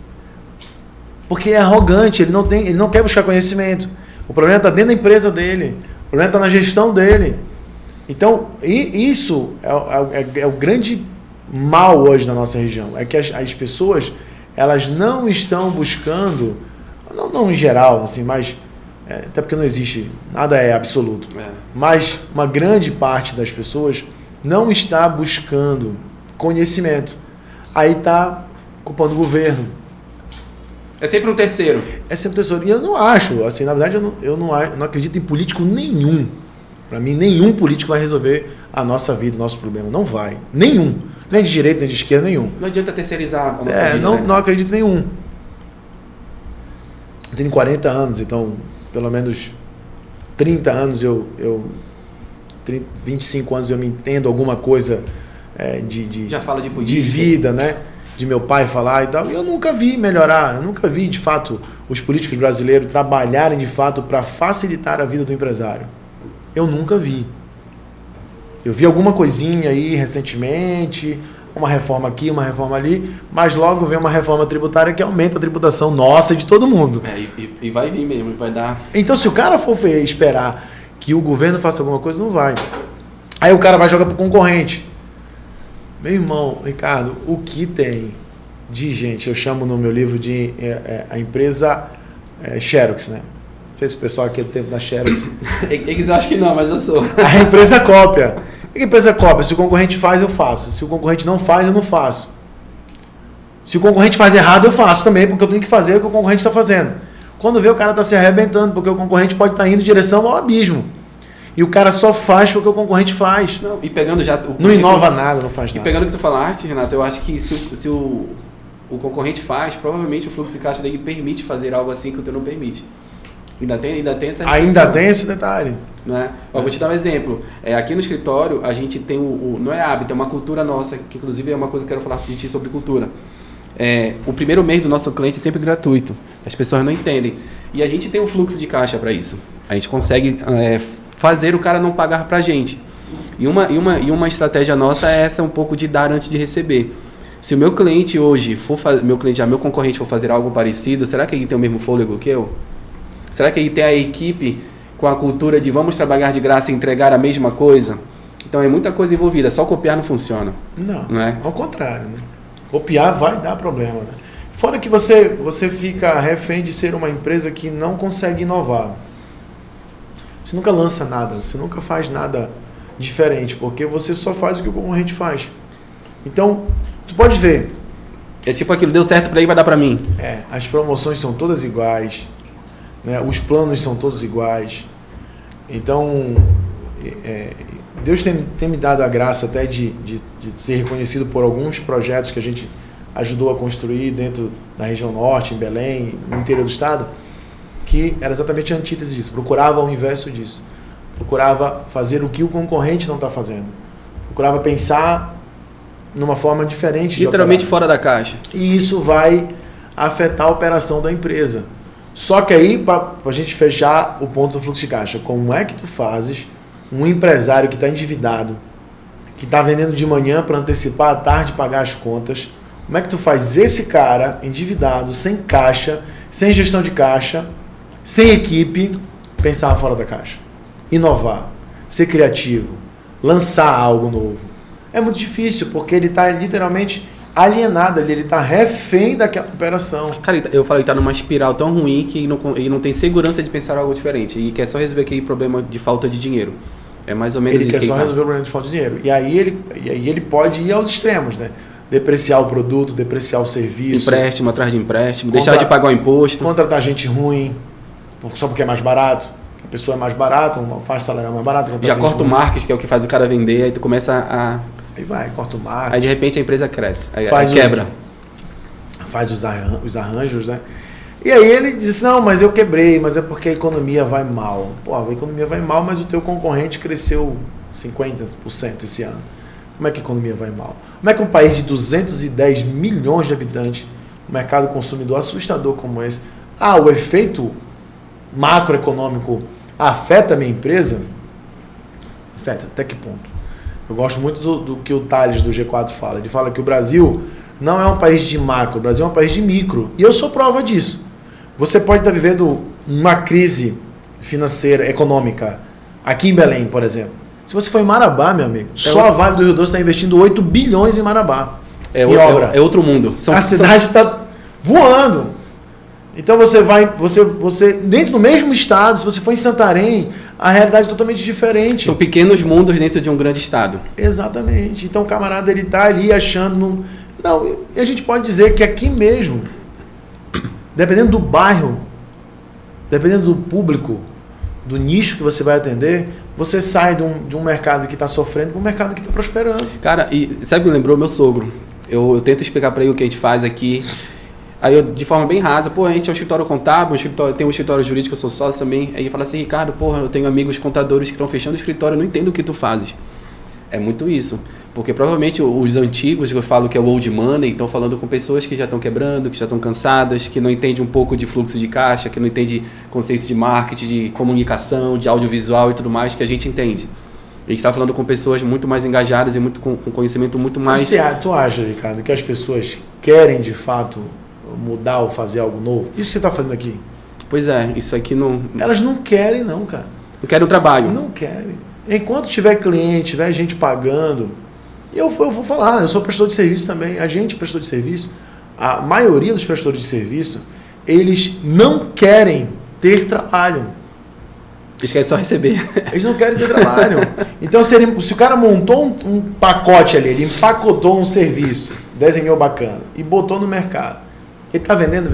porque é arrogante, ele não quer buscar conhecimento. O problema está dentro da empresa dele, o problema está na gestão dele. Então, isso é o grande mal hoje na nossa região, é que as pessoas, elas não estão buscando, não em geral, assim, mas até porque não existe, nada é absoluto, mas uma grande parte das pessoas não está buscando conhecimento. Aí está culpando o governo, É sempre um terceiro. É sempre um terceiro. E eu não acho, assim, na verdade eu não acredito em político nenhum. Para mim, nenhum político vai resolver a nossa vida, o nosso problema. Não vai. Nenhum. Nem de direita, nem de esquerda, nenhum. Não adianta terceirizar a nossa vida, não acredito em nenhum. Eu tenho 40 anos, então, pelo menos 30 anos, 25 anos eu me entendo alguma coisa já fala de política, de vida, né? De meu pai falar e tal. E eu nunca vi melhorar, eu nunca vi, de fato, os políticos brasileiros trabalharem, de fato, para facilitar a vida do empresário. Eu nunca vi. Eu vi alguma coisinha aí recentemente, uma reforma aqui, uma reforma ali, mas logo vem uma reforma tributária que aumenta a tributação nossa e de todo mundo. E vai vir mesmo, vai dar... Então, se o cara for esperar que o governo faça alguma coisa, não vai. Aí o cara vai jogar pro concorrente. Meu irmão, Ricardo, o que tem de gente, eu chamo no meu livro de a empresa Xerox, né? Não sei se o pessoal aqui é do tempo da Xerox. Eles acham que não, mas eu sou. A empresa cópia. O que a empresa cópia? Se o concorrente faz, eu faço. Se o concorrente não faz, eu não faço. Se o concorrente faz errado, eu faço também, porque eu tenho que fazer o que o concorrente está fazendo. Quando vê, o cara está se arrebentando, porque o concorrente pode estar indo em direção ao abismo. E o cara só faz o que o concorrente faz. Não, e pegando já... Não inova nada, não faz nada. E pegando o que tu falaste, Renato, eu acho que se o concorrente faz, provavelmente o fluxo de caixa dele permite fazer algo assim que o teu não permite. Ainda tem essa restrição. Ainda tem esse detalhe. Não é? Vou te dar um exemplo. Aqui no escritório, a gente tem não é hábito, é uma cultura nossa, que inclusive é uma coisa que eu quero falar de ti sobre cultura. O primeiro mês do nosso cliente é sempre gratuito. As pessoas não entendem. E a gente tem um fluxo de caixa para isso. A gente consegue fazer o cara não pagar para a gente. E uma estratégia nossa é essa, um pouco de dar antes de receber. Se o meu cliente hoje meu concorrente for fazer algo parecido, será que ele tem o mesmo fôlego que eu? Será que ele tem a equipe com a cultura de vamos trabalhar de graça e entregar a mesma coisa? Então é muita coisa envolvida, só copiar não funciona. Não é? Ao contrário, né? Copiar vai dar problema, né? Fora que você fica refém de ser uma empresa que não consegue inovar. Você nunca lança nada, você nunca faz nada diferente, porque você só faz o que o concorrente faz. Então, tu pode ver. É tipo aquilo, deu certo para ele, vai dar para mim. As promoções são todas iguais, né? Os planos são todos iguais. Então, Deus tem me dado a graça até de ser reconhecido por alguns projetos que a gente ajudou a construir dentro da região norte, em Belém, no interior do estado, que era exatamente a antítese disso. Procurava o inverso disso. Procurava fazer o que o concorrente não está fazendo. Procurava pensar numa forma diferente de literalmente operar. Fora da caixa. E isso vai afetar a operação da empresa. Só que aí, para a gente fechar o ponto do fluxo de caixa, como é que tu fazes um empresário que está endividado, que está vendendo de manhã para antecipar à tarde pagar as contas, como é que tu faz esse cara endividado, sem caixa, sem gestão de caixa, sem equipe, pensar fora da caixa? Inovar, ser criativo, lançar algo novo. É muito difícil, porque ele está literalmente alienado ali, ele está refém daquela operação. Cara, eu falei que está numa espiral tão ruim que ele não tem segurança de pensar algo diferente e quer só resolver aquele problema de falta de dinheiro. É mais ou menos isso. Ele quer só resolver o problema de falta de dinheiro. E aí ele pode ir aos extremos, né? Depreciar o produto, depreciar o serviço. Empréstimo atrás de empréstimo, deixar de pagar o imposto. Contratar gente ruim, só porque é mais barato. A pessoa é mais barata, uma faixa salarial mais barata. Já corta o marketing, que é o que faz o cara vender, aí tu começa a... Aí vai, corta o marketing. Aí de repente a empresa cresce, aí quebra. Faz os arranjos, né? E aí ele disse, não, mas eu quebrei, mas é porque a economia vai mal. Pô, a economia vai mal, mas o teu concorrente cresceu 50% esse ano. Como é que a economia vai mal? Como é que um país de 210 milhões de habitantes, um mercado consumidor assustador como esse, o efeito macroeconômico afeta a minha empresa? Afeta, até que ponto? Eu gosto muito do que o Thales do G4 fala. Ele fala que o Brasil não é um país de macro, o Brasil é um país de micro. E eu sou prova disso. Você pode estar vivendo uma crise financeira, econômica, aqui em Belém, por exemplo. Se você for em Marabá, meu amigo, só a Vale do Rio Doce está investindo 8 bilhões em Marabá. É outro mundo. A cidade está voando. Então você dentro do mesmo estado, se você for em Santarém, a realidade é totalmente diferente. São pequenos mundos dentro de um grande estado. Exatamente. Então o camarada ele está ali achando... Não, e a gente pode dizer que aqui mesmo, dependendo do bairro, dependendo do público, do nicho que você vai atender, você sai de um mercado que está sofrendo para um mercado que está prosperando. Cara, e sabe o que me lembrou? Meu sogro. Eu tento explicar para ele o que a gente faz aqui. Aí eu, de forma bem rasa, pô, a gente é um escritório contábil, tem um escritório jurídico, eu sou sócio também. Aí ele fala assim, Ricardo, porra, eu tenho amigos contadores que estão fechando o escritório, eu não entendo o que tu fazes. É muito isso. Porque provavelmente os antigos, que eu falo que é o old money, estão falando com pessoas que já estão quebrando, que já estão cansadas, que não entendem um pouco de fluxo de caixa, que não entendem conceito de marketing, de comunicação, de audiovisual e tudo mais, que a gente entende. A gente está falando com pessoas muito mais engajadas e muito com conhecimento muito mais... Tu acha, Ricardo, que as pessoas querem de fato mudar ou fazer algo novo? Isso que você está fazendo aqui? Pois é, isso aqui não... Elas não querem não, cara. Não querem o trabalho. Não querem. Enquanto tiver cliente, tiver gente pagando... Eu vou falar, eu sou prestador de serviço também. A gente, prestador de serviço, a maioria dos prestadores de serviço, eles não querem ter trabalho. Eles querem só receber. Eles não querem ter trabalho. Então, se o cara montou um pacote ali, ele empacotou um serviço, desenhou bacana e botou no mercado, ele está vendendo.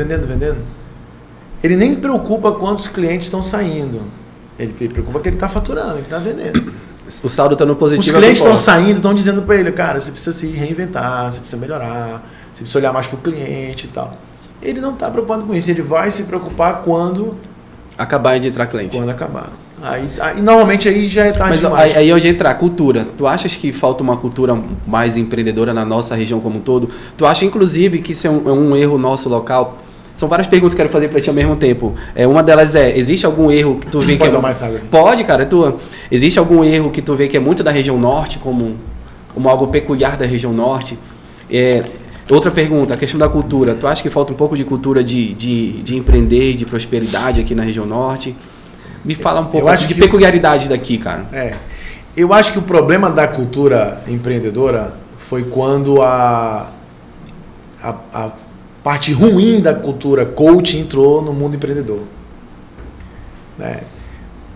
Ele nem preocupa quantos clientes estão saindo. Ele preocupa que ele está faturando, ele está vendendo. O saldo está no positivo. Os clientes estão saindo, estão dizendo para ele, cara, você precisa se reinventar, você precisa melhorar, você precisa olhar mais para o cliente e tal. Ele não está preocupado com isso, ele vai se preocupar quando... acabar de entrar cliente. Quando acabar. Aí normalmente aí já é tarde demais. Aí onde entra a cultura. Tu achas que falta uma cultura mais empreendedora na nossa região como um todo? Tu acha, inclusive, que isso é um erro nosso local? São várias perguntas que eu quero fazer para ti ao mesmo tempo. Uma delas existe algum erro que tu vê que Pode dar mais água aqui. Pode, cara, é tua. Existe algum erro que tu vê que é muito da região norte, como algo peculiar da região norte? Outra pergunta, a questão da cultura. Tu acha que falta um pouco de cultura de empreender, de prosperidade aqui na região norte? Me fala um pouco assim, de peculiaridades daqui, cara. Eu acho que o problema da cultura empreendedora foi quando a parte ruim da cultura coach entrou no mundo empreendedor. Né?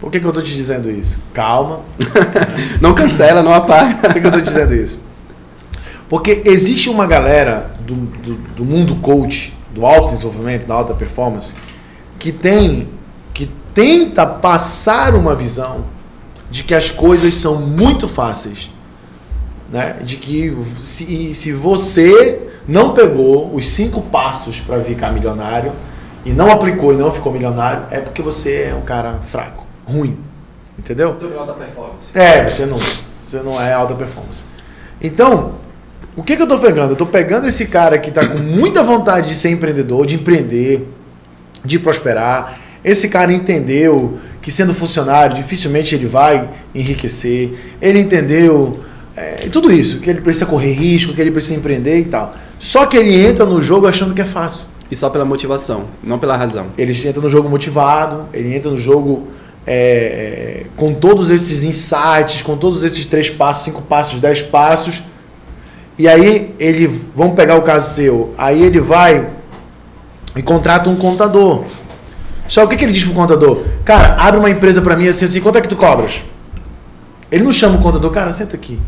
Por que eu estou te dizendo isso? Calma. Não cancela, não apaga. Por que eu estou te dizendo isso? Porque existe uma galera do mundo coach, do autodesenvolvimento, da alta performance, que tenta passar uma visão de que as coisas são muito fáceis. Né? De que se você não pegou os 5 passos para ficar milionário e não aplicou e não ficou milionário, é porque você é um cara fraco, ruim. Entendeu? Você não é alta performance. Você não é alta performance. Então, o que eu estou pegando? Eu estou pegando esse cara que está com muita vontade de ser empreendedor, de empreender, de prosperar. Esse cara entendeu que sendo funcionário dificilmente ele vai enriquecer. Ele entendeu tudo isso, que ele precisa correr risco, que ele precisa empreender e tal. Só que ele entra no jogo achando que é fácil. E só pela motivação, não pela razão. Ele entra no jogo motivado, ele entra no jogo com todos esses insights, com todos esses 3 passos, 5 passos, 10 passos. E aí vamos pegar o caso seu, aí ele vai e contrata um contador. Só o que ele diz pro contador? Cara, abre uma empresa para mim assim, quanto é que tu cobras? Ele não chama o contador, cara, senta aqui.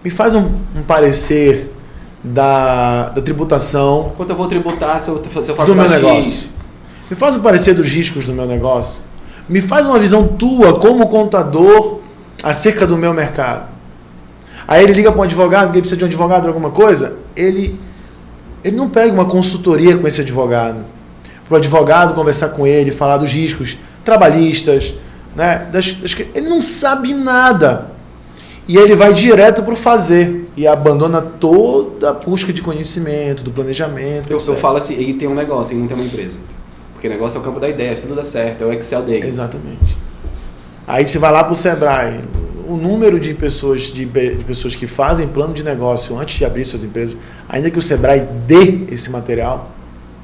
Me faz um parecer da tributação. Quanto eu vou tributar se eu faço do meu negócio? Me faz um parecer dos riscos do meu negócio. Me faz uma visão tua como contador acerca do meu mercado. Aí ele liga para um advogado, que ele precisa de um advogado ou alguma coisa, ele não pega uma consultoria com esse advogado. Para o advogado conversar com ele, falar dos riscos trabalhistas, né? Ele não sabe nada. E ele vai direto para o fazer e abandona toda a busca de conhecimento, do planejamento. Eu falo assim, ele tem um negócio, ele não tem uma empresa. Porque negócio é o campo da ideia, se tudo dá certo, é o Excel dele. Exatamente. Aí você vai lá para o Sebrae, o número de pessoas que fazem plano de negócio antes de abrir suas empresas, ainda que o Sebrae dê esse material,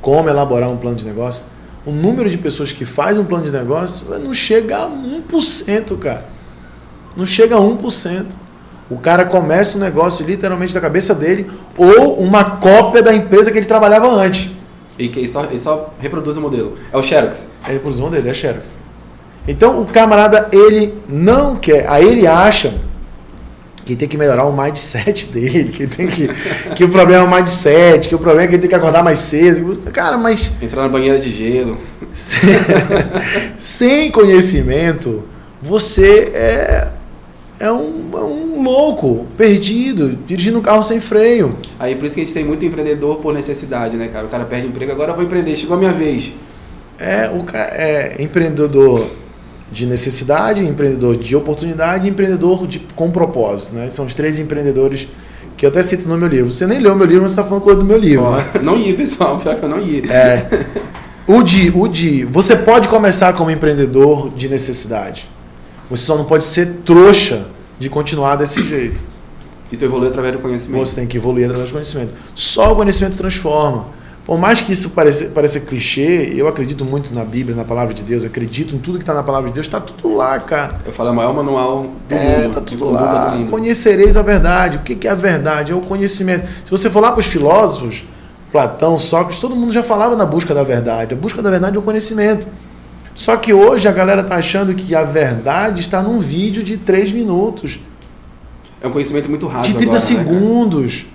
como elaborar um plano de negócio, o número de pessoas que faz um plano de negócio não chega a 1%, cara. Não chega a 1%. O cara começa o negócio literalmente da cabeça dele ou uma cópia da empresa que ele trabalhava antes. E que ele só reproduz o modelo. É o Xerox. É a reprodução dele, é Xerox. Então o camarada, ele não quer. Aí ele acha que tem que melhorar o mindset dele, que o problema é o mindset, que o problema é que ele tem que acordar mais cedo. Cara, mas... Entrar na banheira de gelo. Sem conhecimento, você é um louco, perdido, dirigindo um carro sem freio. Aí por isso que a gente tem muito empreendedor por necessidade, né, cara? O cara perde emprego, agora eu vou empreender, chegou a minha vez. É empreendedor de necessidade, empreendedor de oportunidade e empreendedor com propósito, né? São os 3 empreendedores que eu até cito no meu livro. Você nem leu meu livro, mas você está falando coisa do meu livro, né? Não ia, pessoal, pior que eu não ia. Você pode começar como empreendedor de necessidade. Você só não pode ser trouxa de continuar desse jeito. E tu evolui através do conhecimento. Você tem que evoluir através do conhecimento. Só o conhecimento transforma. Por mais que isso pareça clichê, eu acredito muito na Bíblia, na palavra de Deus, acredito em tudo que está na palavra de Deus, está tudo lá, cara. Eu falo, é o maior manual do mundo. Está tudo lá. Conhecereis a verdade. O que é a verdade? É o conhecimento. Se você for lá para os filósofos, Platão, Sócrates, todo mundo já falava na busca da verdade. A busca da verdade é o conhecimento. Só que hoje a galera está achando que a verdade está num vídeo de 3 minutos. É um conhecimento muito raso de 30 agora, segundos. Né,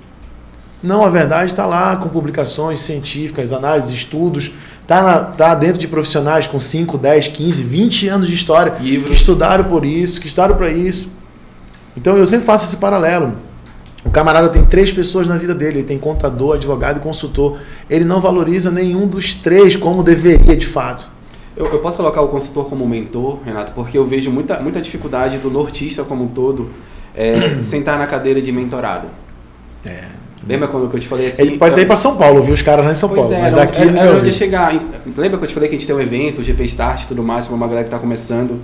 não, a verdade está lá com publicações científicas, análises, estudos. Está dentro de profissionais com 5, 10, 15, 20 anos de história. Livros. Que estudaram por isso, que estudaram para isso. Então eu sempre faço esse paralelo. O camarada tem 3 pessoas na vida dele. Ele tem contador, advogado e consultor. Ele não valoriza nenhum dos 3 como deveria de fato. Eu posso colocar o consultor como mentor, Renato, porque eu vejo muita dificuldade do nortista como um todo sentar na cadeira de mentorado. Lembra quando eu te falei assim? Ele pode ir para São Paulo, viu os caras lá em São Paulo, mas daqui ele não ia chegar. Lembra que eu te falei que a gente tem um evento, o GP Start e tudo mais, para uma galera que está começando.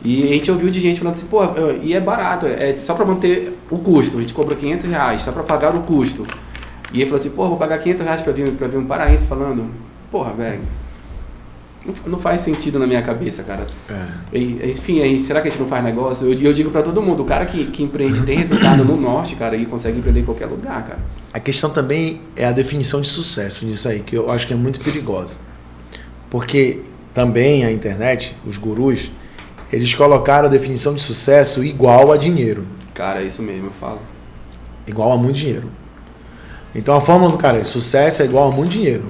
E a gente ouviu de gente falando assim, pô, e é barato, é só para manter o custo. A gente cobra R$500, só para pagar o custo. E ele falou assim, pô, vou pagar R$500 para vir um paraense falando, porra, velho. Não faz sentido na minha cabeça, cara. Enfim, será que a gente não faz negócio? Eu digo pra todo mundo, o cara que empreende tem resultado no norte, cara, e consegue empreender em qualquer lugar, cara. A questão também é a definição de sucesso nisso aí, que eu acho que é muito perigosa. Porque também a internet, os gurus, eles colocaram a definição de sucesso igual a dinheiro. Cara, é isso mesmo, eu falo. Igual a muito dinheiro. Então a fórmula do cara, sucesso é igual a muito dinheiro.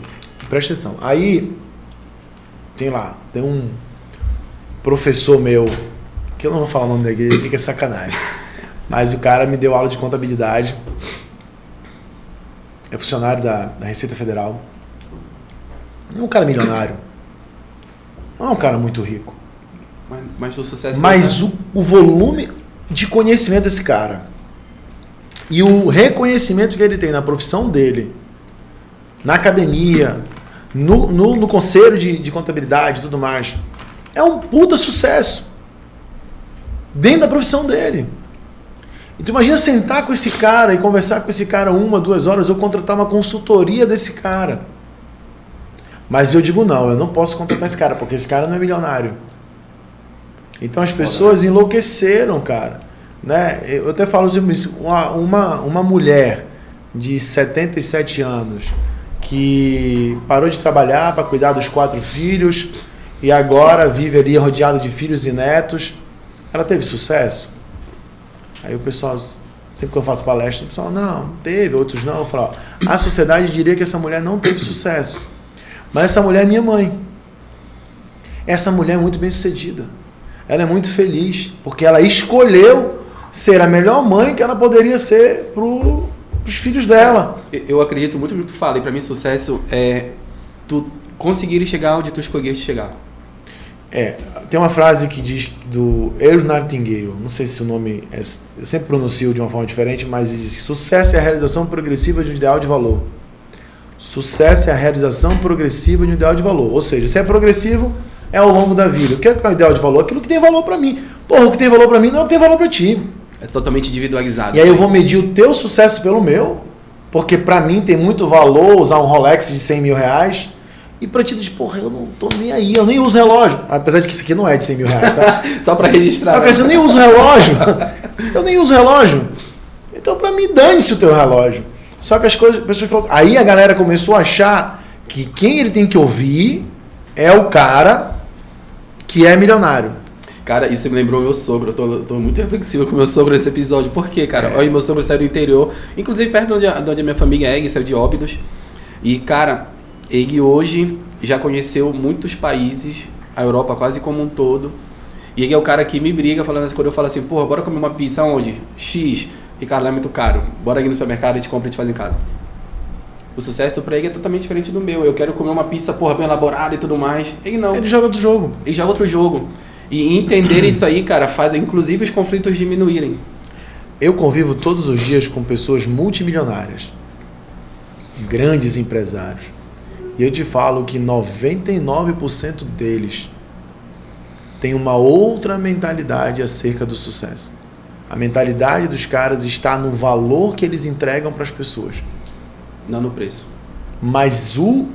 Presta atenção. Aí... tem um professor meu, que eu não vou falar o nome dele, fica sacanagem. Mas o cara me deu aula de contabilidade. É funcionário da Receita Federal. Não é um cara milionário. Não é um cara muito rico. Mas o sucesso... Mas o volume de conhecimento desse cara e o reconhecimento que ele tem na profissão dele, na academia... No conselho de contabilidade e tudo mais. É um puta sucesso. Dentro da profissão dele. Então imagina sentar com esse cara e conversar com esse cara 1, 2 horas ou contratar uma consultoria desse cara. Mas eu digo não, eu não posso contratar esse cara, porque esse cara não é milionário. Então as pessoas enlouqueceram, cara. Né? Eu até falo assim, uma mulher de 77 anos... que parou de trabalhar para cuidar dos 4 filhos e agora vive ali rodeado de filhos e netos. Ela teve sucesso? Aí o pessoal, sempre que eu faço palestra, o pessoal, não teve, outros não. Eu falo, a sociedade diria que essa mulher não teve sucesso. Mas essa mulher é minha mãe. Essa mulher é muito bem sucedida. Ela é muito feliz, porque ela escolheu ser a melhor mãe que ela poderia ser os filhos dela. Eu acredito muito no que tu fala, e pra mim sucesso é tu conseguir chegar onde tu escolheste chegar. Tem uma frase que diz do Earl Nightingale, não sei se o nome eu sempre pronuncio de uma forma diferente, mas diz: sucesso é a realização progressiva de um ideal de valor. Sucesso é a realização progressiva de um ideal de valor. Ou seja, se é progressivo, é ao longo da vida. O que é o ideal de valor? Aquilo que tem valor pra mim. Porra, o que tem valor pra mim não é o que tem valor pra ti. É totalmente individualizado. E aí eu vou medir o teu sucesso pelo meu, porque pra mim tem muito valor usar um Rolex de 100 mil reais, e pra ti, porra, eu não tô nem aí, eu nem uso relógio. Apesar de que isso aqui não é de 100 mil reais, tá? Só pra registrar. Porque eu nem uso relógio. Eu nem uso relógio. Então pra mim, dane-se o teu relógio. Só que as pessoas... Aí a galera começou a achar que quem ele tem que ouvir é o cara que é milionário. Cara, isso me lembrou meu sogro. Eu tô muito reflexivo com meu sogro nesse episódio. Por quê, cara? Olha, meu sogro saiu do interior, inclusive perto de onde a minha família é, ele saiu de Óbidos. E, cara, ele hoje já conheceu muitos países, a Europa quase como um todo. E ele é o cara que me briga falando assim, quando eu falo assim, porra, bora comer uma pizza onde? X. Ricardo, lá é muito caro. Bora ir no supermercado, a gente compra e a gente faz em casa. O sucesso pra ele é totalmente diferente do meu. Eu quero comer uma pizza, porra, bem elaborada e tudo mais. Ele não. Ele joga outro jogo. Ele joga outro jogo. E entender isso aí, cara, faz inclusive os conflitos diminuírem. Eu convivo todos os dias com pessoas multimilionárias, grandes empresários. E eu te falo que 99% deles tem uma outra mentalidade acerca do sucesso. A mentalidade dos caras está no valor que eles entregam para as pessoas. Não no preço. Mas o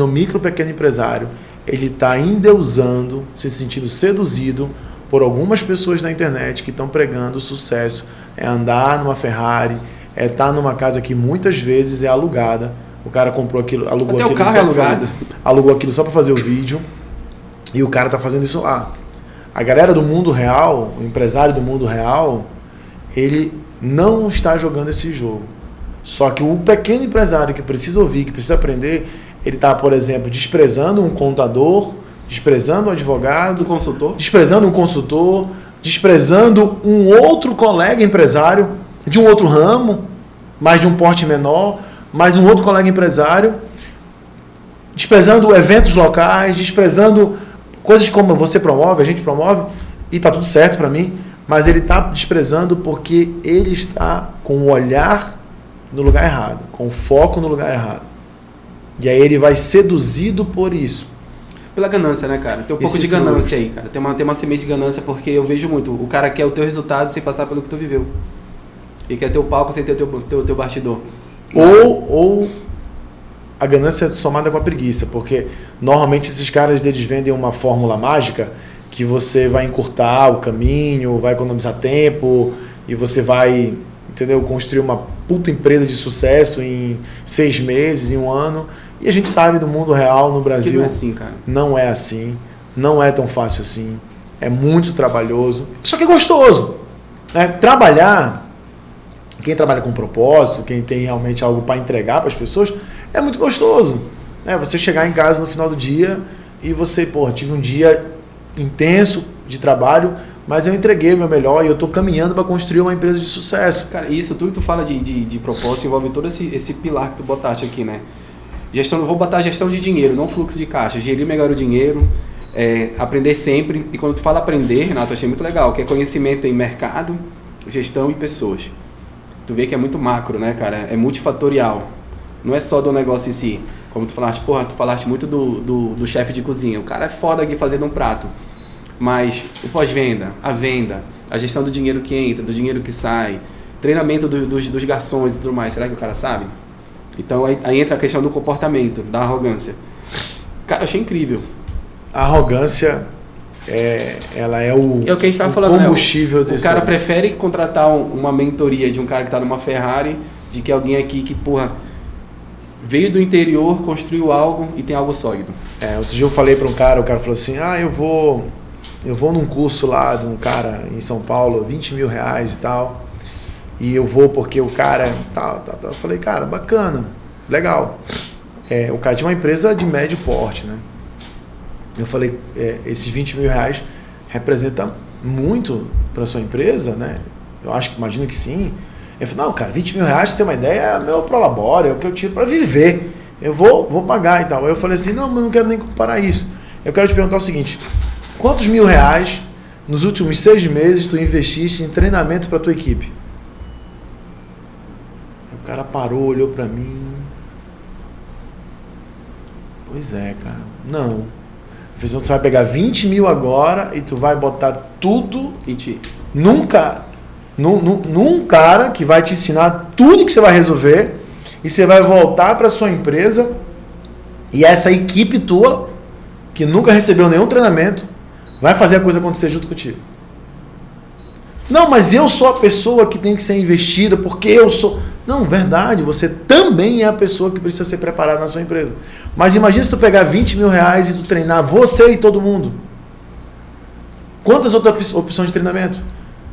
micro pequeno empresário, ele está endeusando, se sentindo seduzido por algumas pessoas na internet que estão pregando o sucesso. É andar numa Ferrari, é estar numa casa que muitas vezes é alugada. O cara comprou aquilo, alugou até aquilo. O carro é alugado. Alugou aquilo só para fazer o vídeo. E o cara está fazendo isso lá. A galera do mundo real, o empresário do mundo real, ele não está jogando esse jogo. Só que o pequeno empresário que precisa ouvir, que precisa aprender, ele está, por exemplo, desprezando um contador, desprezando um advogado, desprezando um consultor, desprezando um outro colega empresário de um outro ramo, mas de um porte menor, mais um outro colega empresário, desprezando eventos locais, desprezando coisas como você promove, a gente promove, e está tudo certo para mim, mas ele está desprezando porque ele está com o olhar no lugar errado, com o foco no lugar errado. E aí ele vai seduzido por isso. Pela ganância, né, cara? Tem um pouco de ganância aí, cara. Tem uma semente de ganância, porque eu vejo muito. O cara quer o teu resultado sem passar pelo que tu viveu. Ele quer teu palco sem ter o teu bastidor. Ou a ganância somada com a preguiça, porque normalmente esses caras eles vendem uma fórmula mágica que você vai encurtar o caminho, vai economizar tempo e você vai, entendeu, construir uma puta empresa de sucesso em 6 meses, em 1 ano. E a gente sabe, no mundo real, no Brasil, que não é assim, cara. Não é assim, não é tão fácil assim, é muito trabalhoso, só que é gostoso. Né? Trabalhar, quem trabalha com propósito, quem tem realmente algo para entregar para as pessoas, é muito gostoso. Né? Você chegar em casa no final do dia e você, tive um dia intenso de trabalho, mas eu entreguei o meu melhor e eu estou caminhando para construir uma empresa de sucesso. Cara, isso tudo que tu fala de propósito envolve todo esse pilar que tu botaste aqui, né? Vou botar gestão de dinheiro, não fluxo de caixa. Gerir melhor o dinheiro, aprender sempre. E quando tu fala aprender, Renato, eu achei muito legal, que é conhecimento em mercado, gestão e pessoas. Tu vê que é muito macro, né, cara? É multifatorial. Não é só do negócio em si. Como tu falaste, tu falaste muito do chefe de cozinha. O cara é foda aqui fazendo um prato. Mas o pós-venda, a venda, a gestão do dinheiro que entra, do dinheiro que sai, treinamento dos garçons e tudo mais, será que o cara sabe? Então aí entra a questão do comportamento, da arrogância. Cara, eu achei incrível. A arrogância, ela é o, que a gente tava falando, combustível desse. O cara prefere contratar uma mentoria de um cara que está numa Ferrari, de que alguém aqui que, veio do interior, construiu algo e tem algo sólido. Outro dia eu falei para um cara, o cara falou assim, eu vou num curso lá de um cara em São Paulo, 20 mil reais e tal, e eu vou porque o cara, eu falei, cara, bacana, legal. O cara tinha uma empresa de médio porte, né? Eu falei, esses 20 mil reais representa muito para sua empresa, né? Eu imagino que sim. Eu falei, não, cara, 20 mil reais, pra você ter uma ideia, é meu prolabore, é o que eu tiro para viver. Eu vou pagar e tal. Aí eu falei assim, não, mas não quero nem comparar isso. Eu quero te perguntar o seguinte, quantos mil reais nos últimos 6 meses tu investiste em treinamento para tua equipe? O cara parou, olhou para mim. Pois é, cara. Não. Eu falei, você vai pegar 20 mil agora e tu vai botar tudo num cara que vai te ensinar tudo que você vai resolver e você vai voltar para sua empresa e essa equipe tua, que nunca recebeu nenhum treinamento, vai fazer a coisa acontecer junto contigo. Não, mas eu sou a pessoa que tem que ser investida porque eu sou... Não, verdade, você também é a pessoa que precisa ser preparada na sua empresa. Mas imagina se tu pegar 20 mil reais e tu treinar você e todo mundo. Quantas outras opções de treinamento?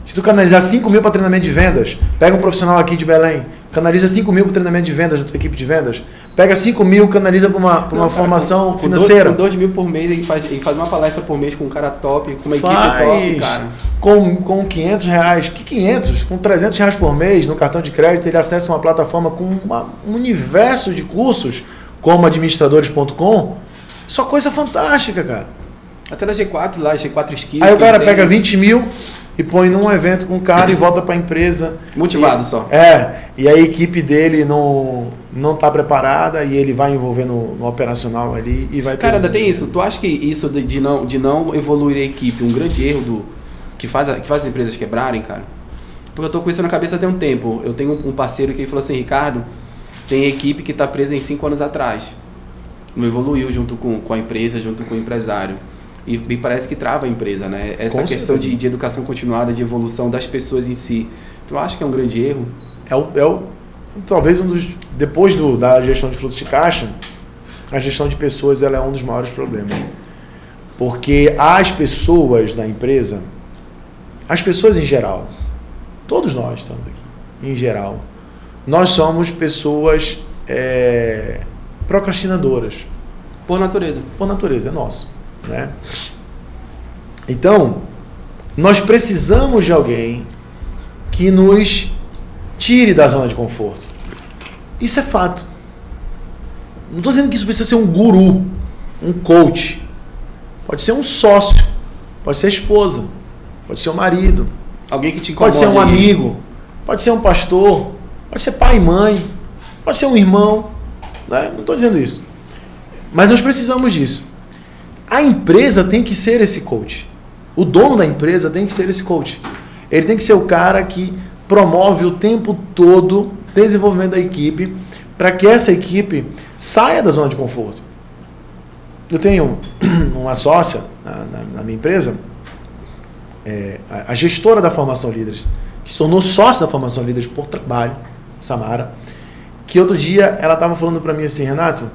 Se tu canalizar 5 mil para treinamento de vendas, pega um profissional aqui de Belém, canaliza 5 mil para treinamento de vendas da tua equipe de vendas, pega 5 mil, canaliza para uma formação financeira. Com 2 mil por mês, ele faz uma palestra por mês com um cara top, com uma equipe top, cara. Com 500 reais, que 500? Com 300 reais por mês no cartão de crédito, ele acessa uma plataforma com um universo de cursos, como administradores.com, só coisa fantástica, cara. Até na G4 lá, G4 Skills. Aí o cara pega 20 mil e põe num evento com o cara e volta para a empresa. Motivado só. E a equipe dele não tá preparada e ele vai envolver no operacional ali e vai... Cara, ainda tem isso. Tu acha que isso de não evoluir a equipe, um grande erro que faz as empresas quebrarem, cara? Porque eu tô com isso na cabeça tem um tempo. Eu tenho um parceiro que falou assim, Ricardo, tem equipe que tá presa em 5 anos atrás. Não evoluiu junto com a empresa, junto com o empresário. E parece que trava a empresa, né? Essa questão de educação continuada, de evolução das pessoas em si. Tu acha que é um grande erro? Talvez depois da gestão de fluxo de caixa, a gestão de pessoas ela é um dos maiores problemas. Porque as pessoas da empresa, as pessoas em geral, todos nós estamos aqui, em geral, nós somos pessoas procrastinadoras. Por natureza. Por natureza, é nosso. Né? Então, nós precisamos de alguém que nos tire da zona de conforto. Isso é fato. Não estou dizendo que isso precisa ser um guru, um coach. Pode ser um sócio, pode ser a esposa, pode ser o marido, alguém que te incomode, pode ser um amigo, pode ser um pastor, pode ser pai e mãe, pode ser um irmão. Né? Não estou dizendo isso. Mas nós precisamos disso. A empresa tem que ser esse coach. O dono da empresa tem que ser esse coach. Ele tem que ser o cara que promove o tempo todo o desenvolvimento da equipe para que essa equipe saia da zona de conforto. Eu tenho uma sócia na minha empresa, a gestora da Formação Líderes, que se tornou sócia da Formação Líderes por trabalho, Samara, que outro dia ela estava falando para mim assim, Renato,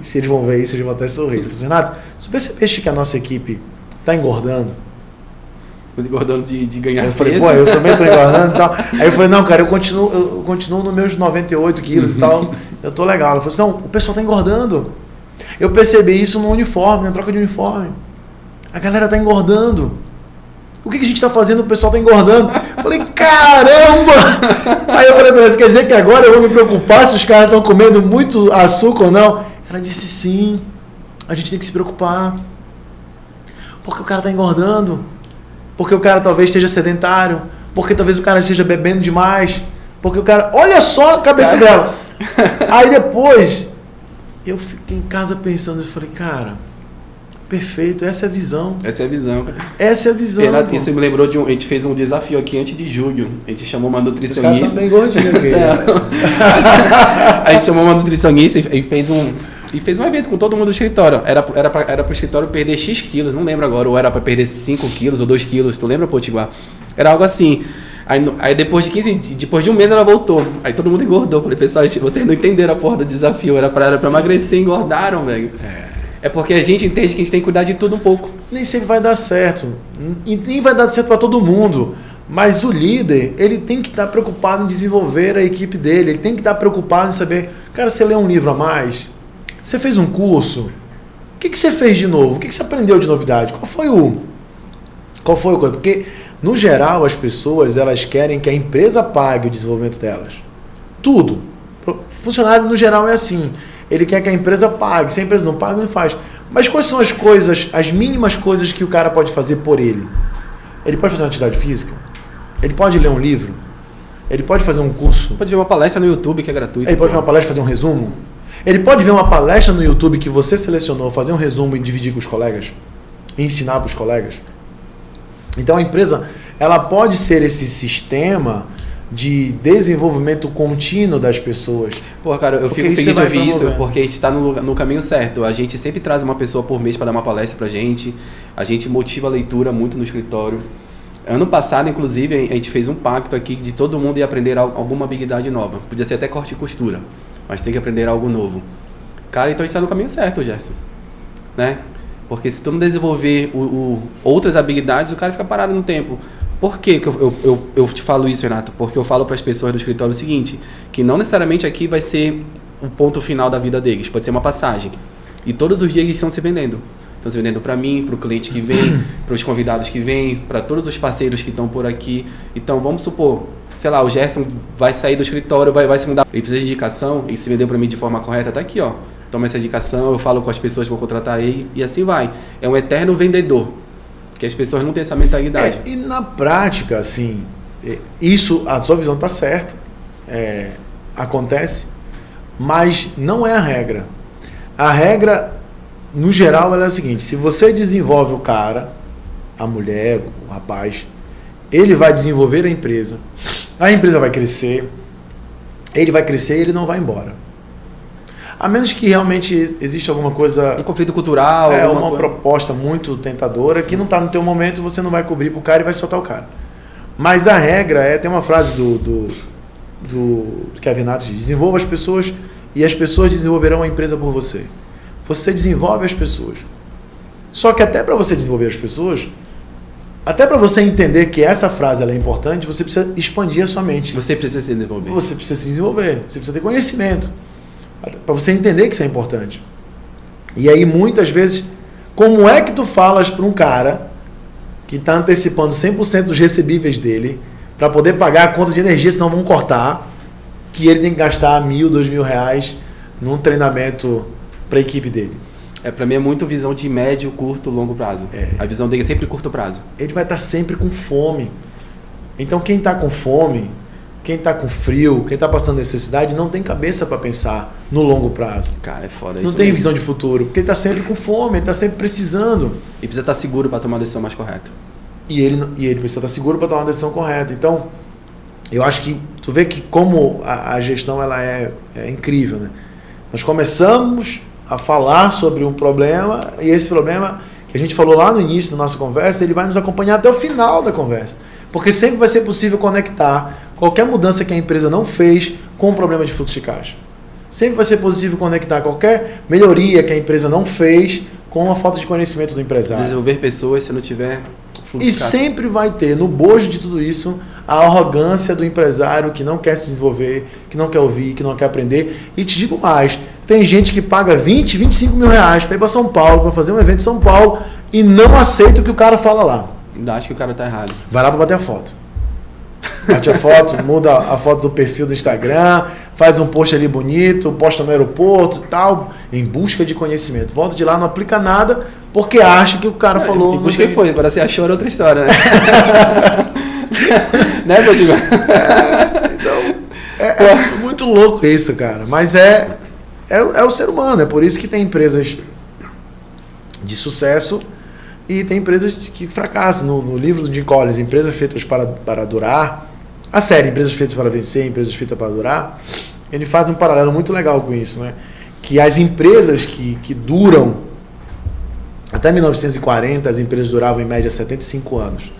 se eles vão ver isso, eles vão até sorrir. Ele falou assim, Renato, você percebeste que a nossa equipe está engordando? Engordando de ganhar peso? Eu falei, pô, eu também estou engordando e tal. Aí eu falei, não, cara, eu continuo nos meus 98 quilos e tal, eu tô legal. Ela falou assim, não, o pessoal está engordando. Eu percebi isso no uniforme, na troca de uniforme. A galera está engordando. O que a gente está fazendo? O pessoal está engordando. Eu falei, caramba! Aí eu falei, mas quer dizer que agora eu vou me preocupar se os caras estão comendo muito açúcar ou não? Ela disse, sim, a gente tem que se preocupar. Porque o cara está engordando. Porque o cara talvez esteja sedentário. Porque talvez o cara esteja bebendo demais. Porque o cara... Olha só a cabeça dela. Aí depois, eu fiquei em casa pensando, eu falei, cara... Perfeito, essa é a visão. Essa é a visão, cara. Essa é a visão. Renato, isso me lembrou a gente fez um desafio aqui antes de julho. A gente chamou uma nutricionista. Os caras estão bem gordinhos, A gente chamou uma nutricionista e fez um evento com todo mundo do escritório. Era pro escritório perder X quilos, não lembro agora, ou era para perder 5 quilos ou 2 quilos, tu lembra, Potiguar? Era algo assim. Aí depois de um mês ela voltou. Aí todo mundo engordou. Falei, pessoal, vocês não entenderam a porra do desafio. Era pra emagrecer e engordaram, velho. É porque a gente entende que a gente tem que cuidar de tudo um pouco. Nem sempre vai dar certo. E nem vai dar certo para todo mundo. Mas o líder, ele tem que estar preocupado em desenvolver a equipe dele. Ele tem que estar preocupado em saber, cara, você leu um livro a mais? Você fez um curso? O que você fez de novo? O que você aprendeu de novidade? Qual foi o coisa? Porque, no geral, as pessoas, elas querem que a empresa pague o desenvolvimento delas. Tudo. Funcionário, no geral, é assim. Ele quer que a empresa pague. Se a empresa não paga, não faz. Mas quais são as coisas, as mínimas coisas que o cara pode fazer por ele? Ele pode fazer uma atividade física? Ele pode ler um livro? Ele pode fazer um curso? Pode ver uma palestra no YouTube que é gratuita. Ele pode ver uma palestra e fazer um resumo? Ele pode ver uma palestra no YouTube que você selecionou, fazer um resumo e dividir com os colegas? E ensinar para os colegas? Então a empresa, ela pode ser esse sistema de desenvolvimento contínuo das pessoas. Pô, cara, eu fico feliz de ouvir isso, porque a gente está no caminho certo. A gente sempre traz uma pessoa por mês para dar uma palestra pra gente. A gente motiva a leitura muito no escritório. Ano passado, inclusive, a gente fez um pacto aqui de todo mundo ir aprender alguma habilidade nova. Podia ser até corte e costura, mas tem que aprender algo novo. Cara, então a gente está no caminho certo, Gerson. Né? Porque se tu não desenvolver outras habilidades, o cara fica parado no tempo. Por que eu te falo isso, Renato? Porque eu falo para as pessoas do escritório o seguinte, que não necessariamente aqui vai ser o ponto final da vida deles, pode ser uma passagem. E todos os dias eles estão se vendendo. Estão se vendendo para mim, para o cliente que vem, para os convidados que vêm, para todos os parceiros que estão por aqui. Então, vamos supor, sei lá, o Gerson vai sair do escritório, vai se mudar. Ele precisa de indicação, ele se vendeu para mim de forma correta, tá aqui, ó. Toma essa indicação, eu falo com as pessoas que vão contratar ele e assim vai. É um eterno vendedor, que as pessoas não têm essa mentalidade. E na prática, assim, isso, a sua visão está certa, acontece, mas não é a regra. A regra, no geral, ela é a seguinte: se você desenvolve o cara, a mulher, o rapaz, ele vai desenvolver a empresa vai crescer, ele vai crescer e ele não vai embora. A menos que realmente exista alguma coisa... Um conflito cultural. Uma proposta muito tentadora que não está no teu momento, você não vai cobrir pro cara e vai soltar o cara. Mas a regra tem uma frase do Kevin Nato, diz: desenvolva as pessoas e as pessoas desenvolverão a empresa por você. Você desenvolve as pessoas. Só que até para você desenvolver as pessoas, até para você entender que essa frase ela é importante, você precisa expandir a sua mente. Você precisa se desenvolver. Você precisa se desenvolver, você precisa ter conhecimento. Para você entender que isso é importante. E aí, muitas vezes, como é que tu falas para um cara que está antecipando 100% dos recebíveis dele para poder pagar a conta de energia, senão vão cortar, que ele tem que gastar R$1.000, R$2.000 num treinamento para a equipe dele? Para mim é muito visão de médio, curto, longo prazo. A visão dele é sempre curto prazo. Ele vai estar sempre com fome. Então, quem está com fome... Quem está com frio, quem está passando necessidade, não tem cabeça para pensar no longo prazo. Cara, é foda. Não tem visão de futuro, porque ele está sempre com fome, ele está sempre precisando. E precisa estar seguro para tomar a decisão mais correta. E ele precisa estar seguro para tomar a decisão correta. Então, eu acho que tu vê que como a gestão ela é incrível, né? Nós começamos a falar sobre um problema, e esse problema que a gente falou lá no início da nossa conversa, ele vai nos acompanhar até o final da conversa. Porque sempre vai ser possível conectar qualquer mudança que a empresa não fez com o problema de fluxo de caixa. Sempre vai ser possível conectar qualquer melhoria que a empresa não fez com a falta de conhecimento do empresário. Desenvolver pessoas se não tiver fluxo de caixa. E sempre vai ter, no bojo de tudo isso, a arrogância do empresário que não quer se desenvolver, que não quer ouvir, que não quer aprender. E te digo mais, tem gente que paga 20, 25 mil reais para ir para São Paulo, para fazer um evento em São Paulo e não aceita o que o cara fala lá. Ainda acho que o cara tá errado. Vai lá para bater a foto. Bate a foto, muda a foto do perfil do Instagram, faz um post ali bonito, posta no aeroporto e tal, em busca de conhecimento. Volta de lá, não aplica nada, porque acha que o cara falou... Em busca que foi, para ser achou era outra história, né? Né, Rodrigo? Então, é muito louco isso, cara. Mas é o ser humano, é por isso que tem empresas de sucesso e tem empresas que fracassam. No livro do Jim Collins, Empresas Feitas para Durar, a série Empresas Feitas para Vencer, Empresas Feitas para Durar, ele faz um paralelo muito legal com isso, né? Que as empresas que duram, até 1940, as empresas duravam em média 75 anos.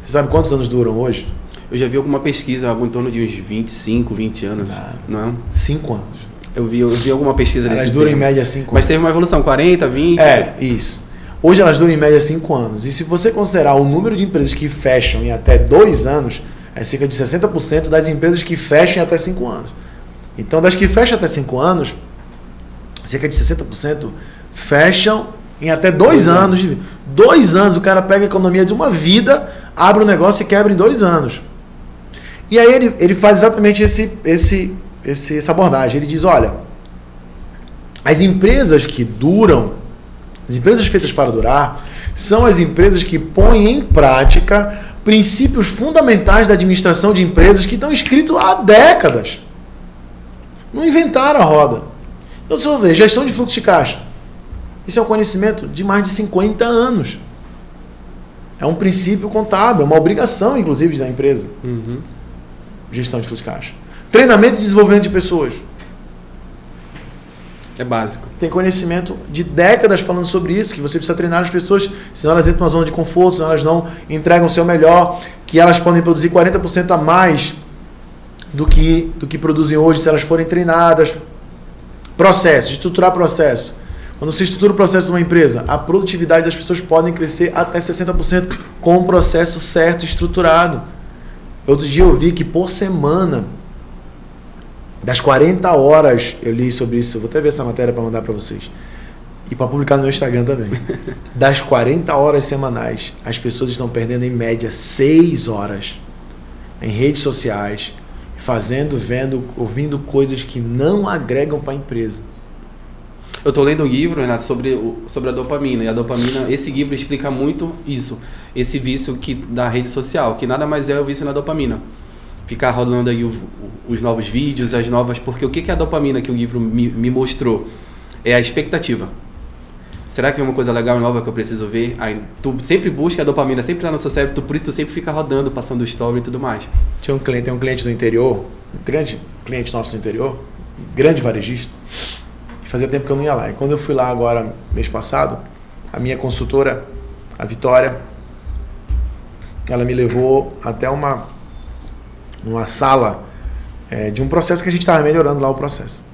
Você sabe quantos anos duram hoje? Eu já vi alguma pesquisa, algo em torno de uns 25, 20 anos, não é? 5 anos. Eu vi alguma pesquisa nesse Elas duram em média 5 anos. Mas teve uma evolução, 40, 20... Isso. Hoje elas duram em média 5 anos. E se você considerar o número de empresas que fecham em até 2 anos, é cerca de 60% das empresas que fecham em até 5 anos. Então, das que fecham até 5 anos, cerca de 60% fecham em até 2 anos. 2 anos, o cara pega a economia de uma vida, abre um negócio e quebra em 2 anos. E aí ele faz exatamente essa abordagem. Ele diz, olha, as empresas que duram, as empresas feitas para durar, são as empresas que põem em prática princípios fundamentais da administração de empresas que estão escritos há décadas. Não inventaram a roda. Então, se você ver, gestão de fluxo de caixa. Isso é um conhecimento de mais de 50 anos. É um princípio contábil, é uma obrigação, inclusive, da empresa. Uhum. Gestão de fluxo de caixa. Treinamento e desenvolvimento de pessoas. É básico. Tem conhecimento de décadas falando sobre isso, que você precisa treinar as pessoas, senão elas entram numa zona de conforto, senão elas não entregam o seu melhor, que elas podem produzir 40% a mais do que produzem hoje se elas forem treinadas. Processo, estruturar processo. Quando você estrutura o processo de uma empresa, a produtividade das pessoas pode crescer até 60% com um processo certo, estruturado. Outro dia eu vi que por semana, das 40 horas, eu li sobre isso, eu vou até ver essa matéria para mandar para vocês. E para publicar no meu Instagram também. Das 40 horas semanais, as pessoas estão perdendo em média 6 horas em redes sociais, fazendo, vendo, ouvindo coisas que não agregam para a empresa. Eu estou lendo um livro, Renato, sobre a dopamina. E a dopamina, esse livro explica muito isso. Esse vício da rede social, que nada mais é o vício na dopamina. Ficar rolando aí os novos vídeos, as novas... Porque o que é a dopamina que o livro me mostrou? É a expectativa. Será que é uma coisa legal e nova que eu preciso ver? Aí, tu sempre busca a dopamina, sempre lá no seu cérebro, por isso tu sempre fica rodando, passando story e tudo mais. Tem um cliente do interior, um grande cliente nosso do interior, grande varejista, e fazia tempo que eu não ia lá. E quando eu fui lá agora, mês passado, a minha consultora, a Vitória, ela me levou até uma sala de um processo que a gente estava melhorando lá o processo.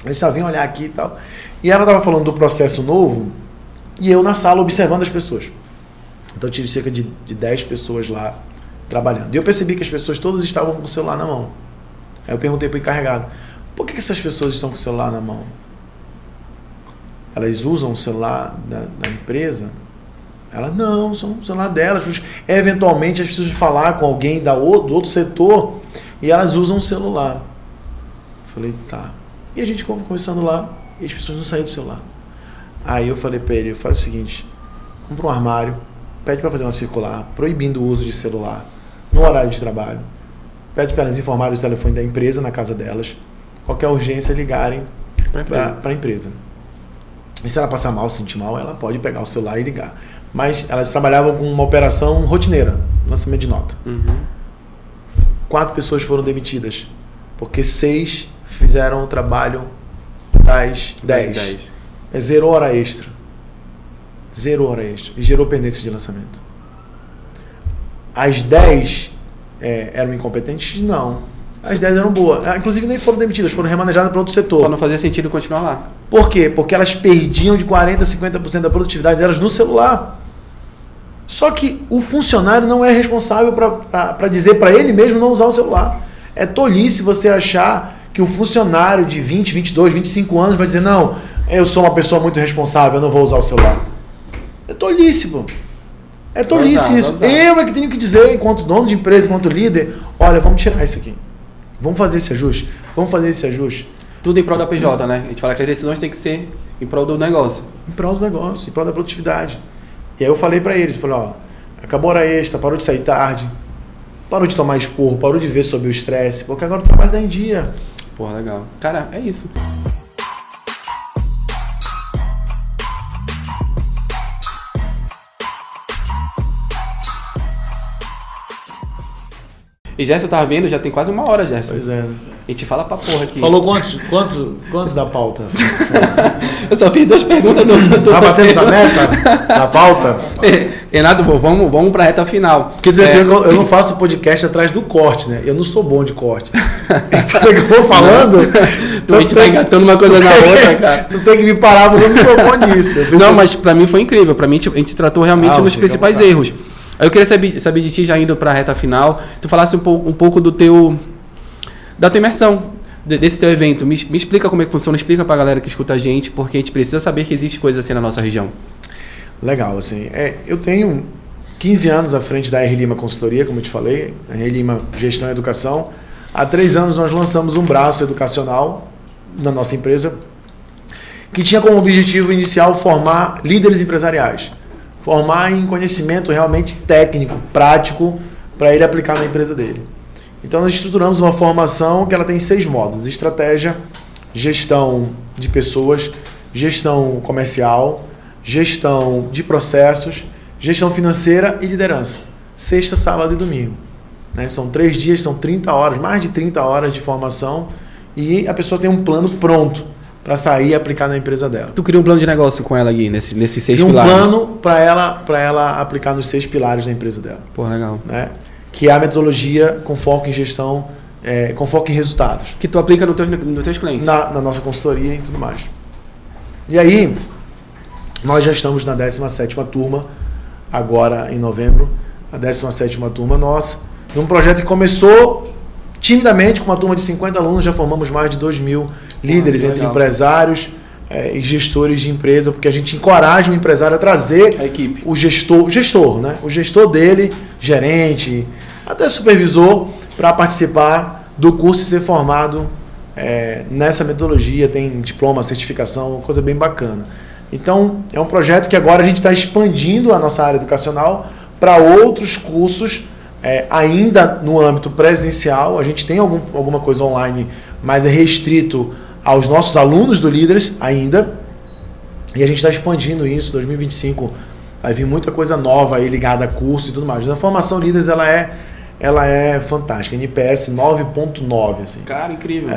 Eles só vinham olhar aqui e tal. E ela estava falando do processo novo e eu na sala observando as pessoas. Então eu tive cerca de 10 pessoas lá trabalhando. E eu percebi que as pessoas todas estavam com o celular na mão. Aí eu perguntei para o encarregado, por que essas pessoas estão com o celular na mão? Elas usam o celular da empresa? Ela, não, são o celular delas. Eventualmente as pessoas vão falar com alguém do outro setor e elas usam o celular. Eu falei, tá. E a gente conversando lá e as pessoas não saíram do celular. Aí eu falei para ele, faz o seguinte, compra um armário, pede para fazer uma circular, proibindo o uso de celular no horário de trabalho, pede para elas informarem o telefone da empresa na casa delas, qualquer urgência ligarem para a empresa. E se ela passar mal, se sentir mal, ela pode pegar o celular e ligar. Mas elas trabalhavam com uma operação rotineira, lançamento de nota. 4 pessoas foram demitidas, porque 6 fizeram o trabalho das 10. É 0 hora extra. 0 hora extra. E gerou pendência de lançamento. As 10 eram incompetentes? Não. As 10 eram boas. Inclusive nem foram demitidas, foram remanejadas para outro setor. Só não fazia sentido continuar lá. Por quê? Porque elas perdiam de 40% a 50% da produtividade delas no celular. Só que o funcionário não é responsável para dizer para ele mesmo não usar o celular. É tolice você achar que o funcionário de 20, 22, 25 anos vai dizer, não, eu sou uma pessoa muito responsável, eu não vou usar o celular. É tolice, pô. É tolice isso. Eu é que tenho que dizer, enquanto dono de empresa, enquanto líder, olha, vamos tirar isso aqui. Vamos fazer esse ajuste. Vamos fazer esse ajuste. Tudo em prol da PJ, né? A gente fala que as decisões têm que ser em prol do negócio. Em prol do negócio, em prol da produtividade. E aí eu falei para eles, falei, ó, acabou a hora extra, parou de sair tarde, parou de tomar esporro, parou de ver sobre o estresse, porque agora o trabalho está em dia. Porra, legal. Cara, é isso. E Gerson, eu tava vendo, já tem quase 1 hora, Gerson. Pois é. A gente fala pra porra aqui. Falou quantos da pauta? Eu só fiz 2 perguntas do Tá batendo essa meta da pauta? Renato, vamos pra reta final. Porque eu não faço podcast atrás do corte, né? Eu não sou bom de corte. Você pegou falando? A gente vai engatando uma coisa na outra, cara. Você tem que me parar porque eu não sou bom nisso. Não, mas pra mim foi incrível. Pra mim a gente tratou realmente nos principais erros. Aí eu queria saber de ti, já indo para a reta final, tu falasse um pouco da tua imersão, desse teu evento. Me explica como é que funciona, explica para a galera que escuta a gente, porque a gente precisa saber que existe coisa assim na nossa região. Legal, assim, eu tenho 15 anos à frente da R Lima Consultoria, como eu te falei, a R Lima Gestão e Educação. Há 3 anos nós lançamos um braço educacional na nossa empresa, que tinha como objetivo inicial formar líderes empresariais. Formar em conhecimento realmente técnico, prático, para ele aplicar na empresa dele. Então nós estruturamos uma formação que ela tem 6 módulos: estratégia, gestão de pessoas, gestão comercial, gestão de processos, gestão financeira e liderança. Sexta, sábado e domingo. São 3 dias, são 30 horas, mais de 30 horas de formação, e a pessoa tem um plano pronto para sair e aplicar na empresa dela. Tu cria um plano de negócio com ela aqui, nesses 6 pilares? Um plano para ela aplicar nos 6 pilares da empresa dela. Pô, legal. Que é a metodologia com foco em gestão, com foco em resultados. Que tu aplica nos teus clientes? Na nossa consultoria e tudo mais. E aí, nós já estamos na 17ª turma, agora em novembro, a 17ª turma nossa, num projeto que começou timidamente com uma turma de 50 alunos, já formamos mais de 2.000 líderes entre empresários e gestores de empresa, porque a gente encoraja o empresário a trazer a equipe. o gestor, né? O gestor dele, gerente, até supervisor, para participar do curso e ser formado nessa metodologia, tem diploma, certificação, coisa bem bacana. Então, é um projeto que agora a gente está expandindo a nossa área educacional para outros cursos, ainda no âmbito presencial. A gente tem alguma coisa online, mas é restrito aos nossos alunos do Líderes ainda. E a gente está expandindo isso. 2025 vai vir muita coisa nova aí ligada a curso e tudo mais. A formação Líderes, ela é fantástica. NPS 9.9. Assim. Cara, incrível.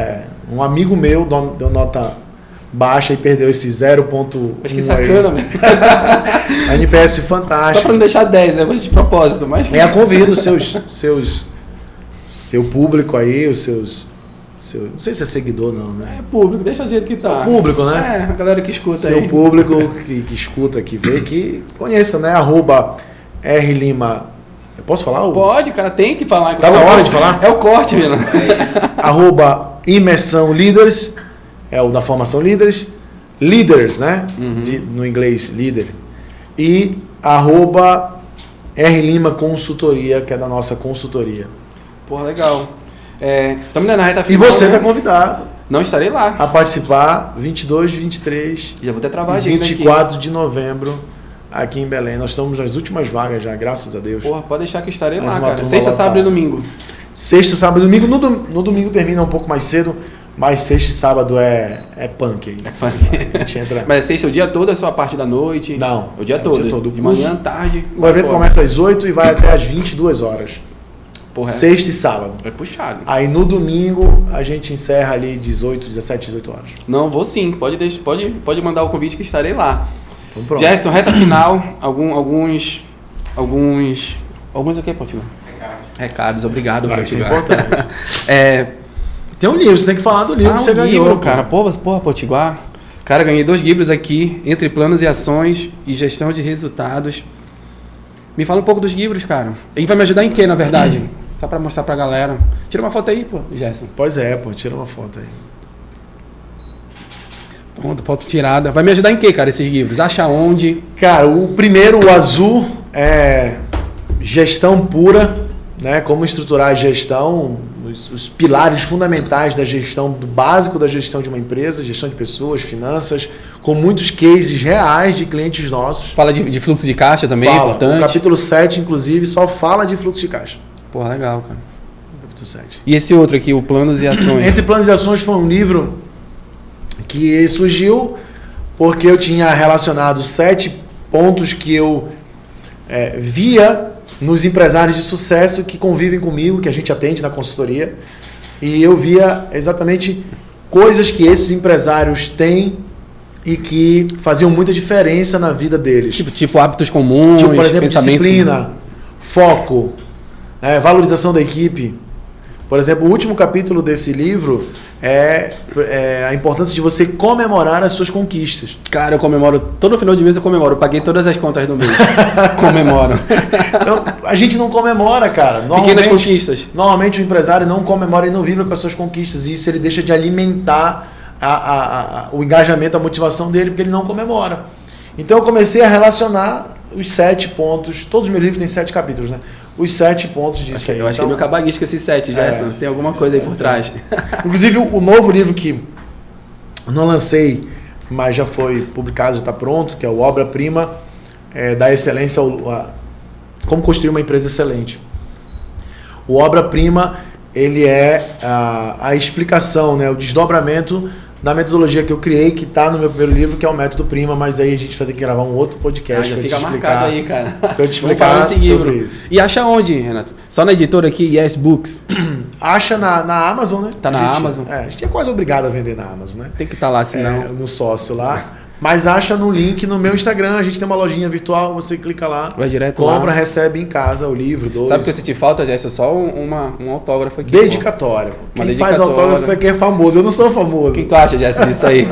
Um amigo meu deu nota baixa e perdeu esse 0.1. Acho que sacana, velho. A NPS fantástica. Só para não deixar 10, mas de propósito. Mas... convido seu público aí, os seus... não sei se é seguidor não, né? É público, deixa do jeito que tá. É público, né? A galera que escuta seu aí. Seu público que escuta, que vê, que conheça, né? @rlima. Eu posso falar? Pode, cara, tem que falar. Tá na hora de falar? É o corte, Vila. @imersão líderes, é o da formação líderes. Leaders, né? No inglês, líder. E @rlima consultoria, que é da nossa consultoria. Pô, legal. Estamos na reta final. E você está convidado. Não estarei lá. A participar 22, 23 já vou ter trabalho e 24 de novembro aqui em Belém. Nós estamos nas últimas vagas já, graças a Deus. Porra, pode deixar que estarei lá, cara. Sexta, sábado e domingo. Sexta, sábado e domingo. No domingo termina um pouco mais cedo, mas sexta e sábado é punk aí. É punk. A gente entra... Mas sexta o dia todo, é só a parte da noite? Não. O dia todo. O dia todo. De manhã, tarde. O evento começa às 8 e vai até às 22 horas. Porra, sexta e sábado. É puxado. Aí no domingo a gente encerra ali 17, 18 horas. Não, vou sim. Pode mandar o convite que estarei lá. Então pronto. Gerson, reta final. Alguns o quê, Potiguar? Recados, obrigado, Potiguar. Isso é importante. Tem um livro, você tem que falar do livro que você ganhou. Livro, cara. Porra, Potiguar. Cara, ganhei 2 livros aqui, Entre Planos e Ações e Gestão de Resultados. Me fala um pouco dos livros, cara. Ele vai me ajudar em quê, na verdade? Só pra mostrar pra galera. Tira uma foto aí, pô, Gerson. Pois é, tira uma foto aí. Pronto, foto tirada. Vai me ajudar em quê, cara, esses livros? Acha onde? Cara, o primeiro, o azul, é gestão pura, né? Como estruturar a gestão, os pilares fundamentais da gestão, do básico da gestão de uma empresa, gestão de pessoas, finanças, com muitos cases reais de clientes nossos. Fala de fluxo de caixa também, é importante. O capítulo 7, inclusive, só fala de fluxo de caixa. Porra, legal, cara. Capítulo 7. E esse outro aqui, o Planos e Ações? Entre Planos e Ações foi um livro que surgiu porque eu tinha relacionado 7 pontos que eu via nos empresários de sucesso que convivem comigo, que a gente atende na consultoria, e eu via exatamente coisas que esses empresários têm e que faziam muita diferença na vida deles. Tipo hábitos comuns, tipo, por exemplo, disciplina, foco, valorização da equipe. Por exemplo, o último capítulo desse livro é a importância de você comemorar as suas conquistas. Cara, eu comemoro, todo final de mês eu comemoro, eu paguei todas as contas do mês. Comemoro. Então, a gente não comemora, cara. Pequenas conquistas. Normalmente o empresário não comemora e não vibra com as suas conquistas, e isso ele deixa de alimentar o engajamento, a motivação dele, porque ele não comemora. Então eu comecei a relacionar os 7 pontos, todos os meus livros têm 7 capítulos, né? Os 7 pontos disso aí. Eu acho que é meio cabalístico esses 7, Gerson. Tem alguma coisa aí por trás. Inclusive, o novo livro que eu não lancei, mas já foi publicado, já está pronto, que é o Obra-Prima da Excelência, Como Construir uma Empresa Excelente. O Obra-Prima, ele é a explicação, né, o desdobramento da metodologia que eu criei, que está no meu primeiro livro, que é o Método Prima, mas aí a gente vai ter que gravar um outro podcast para te fica explicar. Marcado aí, cara. Para eu te explicar sobre isso. E acha onde, Renato? Só na editora aqui, Yes Books? Acha na Amazon, né? Tá na Amazon? A gente é quase obrigado a vender na Amazon, né? Tem que estar lá, senão... no sócio lá. Mas acha no link no meu Instagram, a gente tem uma lojinha virtual, você clica lá, vai direto compra, lá. Recebe em casa o livro, 2. Sabe o que eu senti falta, Gerson? Só um autógrafo aqui. Dedicatória. Quem faz autógrafo é quem é famoso, eu não sou famoso. O que tu acha, Gerson, disso aí?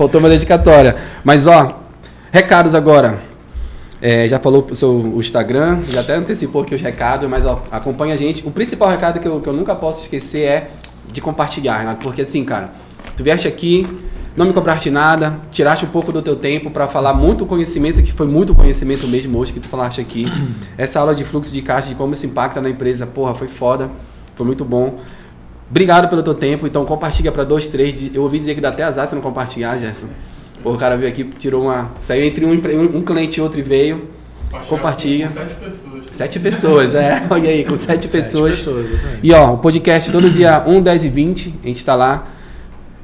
faltou uma dedicatória. Mas, ó, recados agora. Já falou o Instagram, já até antecipou aqui os recados, mas ó, acompanha a gente. O principal recado que eu nunca posso esquecer é de compartilhar, Renato. Porque assim, cara, tu vieste aqui, não me cobraste nada, tiraste um pouco do teu tempo para falar muito conhecimento, que foi muito conhecimento mesmo hoje que tu falaste aqui. Essa aula de fluxo de caixa, de como isso impacta na empresa, porra, foi foda, foi muito bom. Obrigado pelo teu tempo, então compartilha para 2, 3. Eu ouvi dizer que dá até azar se não compartilhar, Gerson. Pô, o cara veio aqui, tirou saiu entre um cliente e outro e veio. Compartilha. Com 7 pessoas. 7 pessoas, olha aí, com 7 pessoas. E ó, o podcast todo dia 1, 10 e 20, a gente tá lá,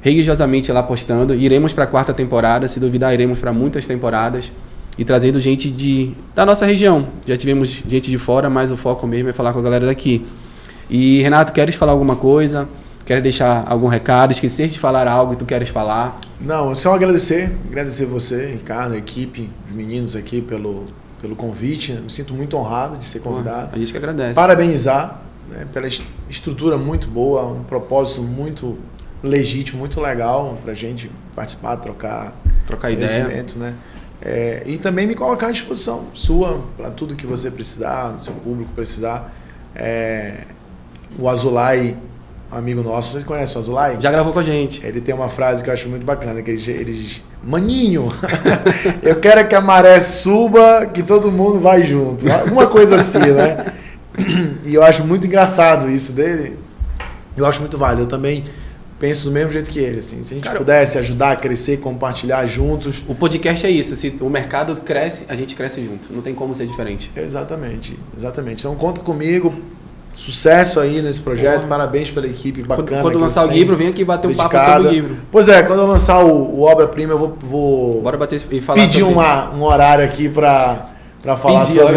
religiosamente lá postando. Iremos pra 4ª temporada, se duvidar, iremos pra muitas temporadas. E trazendo gente da nossa região. Já tivemos gente de fora, mas o foco mesmo é falar com a galera daqui. E Renato, queres falar alguma coisa? Queres deixar algum recado? Esquecer de falar algo que tu queres falar? Não, só agradecer você, Ricardo, a equipe, os meninos aqui pelo convite. Me sinto muito honrado de ser convidado. A gente que agradece. Parabenizar, né, pela estrutura muito boa, um propósito muito legítimo, muito legal pra gente participar, trocar ideia. Né? E também me colocar à disposição sua para tudo que você precisar, seu público precisar. O Azulay, amigo nosso, vocês conhecem o Azulay? Já gravou com a gente. Ele tem uma frase que eu acho muito bacana, que ele diz: maninho, eu quero que a maré suba, que todo mundo vai junto. Alguma coisa assim, né? E eu acho muito engraçado isso dele. Eu acho muito válido. Eu também penso do mesmo jeito que ele. Assim. Se a gente pudesse ajudar a crescer, compartilhar juntos. O podcast é isso. Se o mercado cresce, a gente cresce junto. Não tem como ser diferente. Exatamente. Então conta comigo. Sucesso aí nesse projeto, parabéns pela equipe bacana. Quando lançar o livro, vem aqui bater um papo sobre o livro. Pois é, quando eu lançar o Obra-Prima, eu vou bora bater e falar pedir um horário aqui pra falar sobre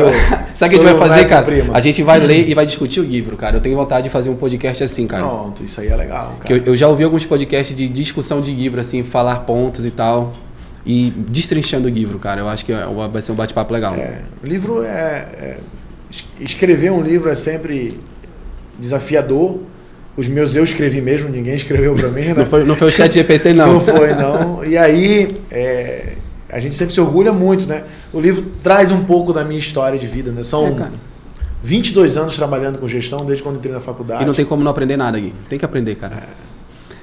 Sabe o que a gente vai fazer, cara? A gente vai ler e vai discutir o livro, cara. Eu tenho vontade de fazer um podcast assim, cara. Pronto, isso aí é legal, cara. Eu já ouvi alguns podcasts de discussão de livro, assim, falar pontos e tal. E destrinchando o livro, cara. Eu acho que vai ser um bate-papo legal. O livro escrever um livro é sempre desafiador. Eu escrevi mesmo, ninguém escreveu para mim. Né? Não foi o ChatGPT, não. Não foi, não. E aí, a gente sempre se orgulha muito, né? O livro traz um pouco da minha história de vida, né? São 22 anos trabalhando com gestão, desde quando entrei na faculdade. E não tem como não aprender nada, Gui. Tem que aprender, cara.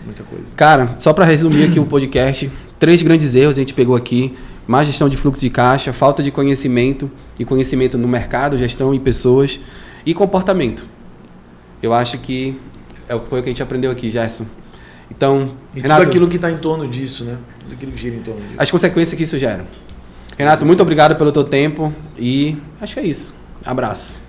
Muita coisa. Cara, só para resumir aqui o podcast, 3 grandes erros a gente pegou aqui. Má gestão de fluxo de caixa, falta de conhecimento, e conhecimento no mercado, gestão e pessoas, e comportamento. Eu acho que foi o que a gente aprendeu aqui, Gerson. Então, e Renato, tudo aquilo que está em torno disso, né? Tudo aquilo que gira em torno disso. As consequências que isso gera. Renato, muito obrigado pelo teu tempo e acho que é isso. Abraço.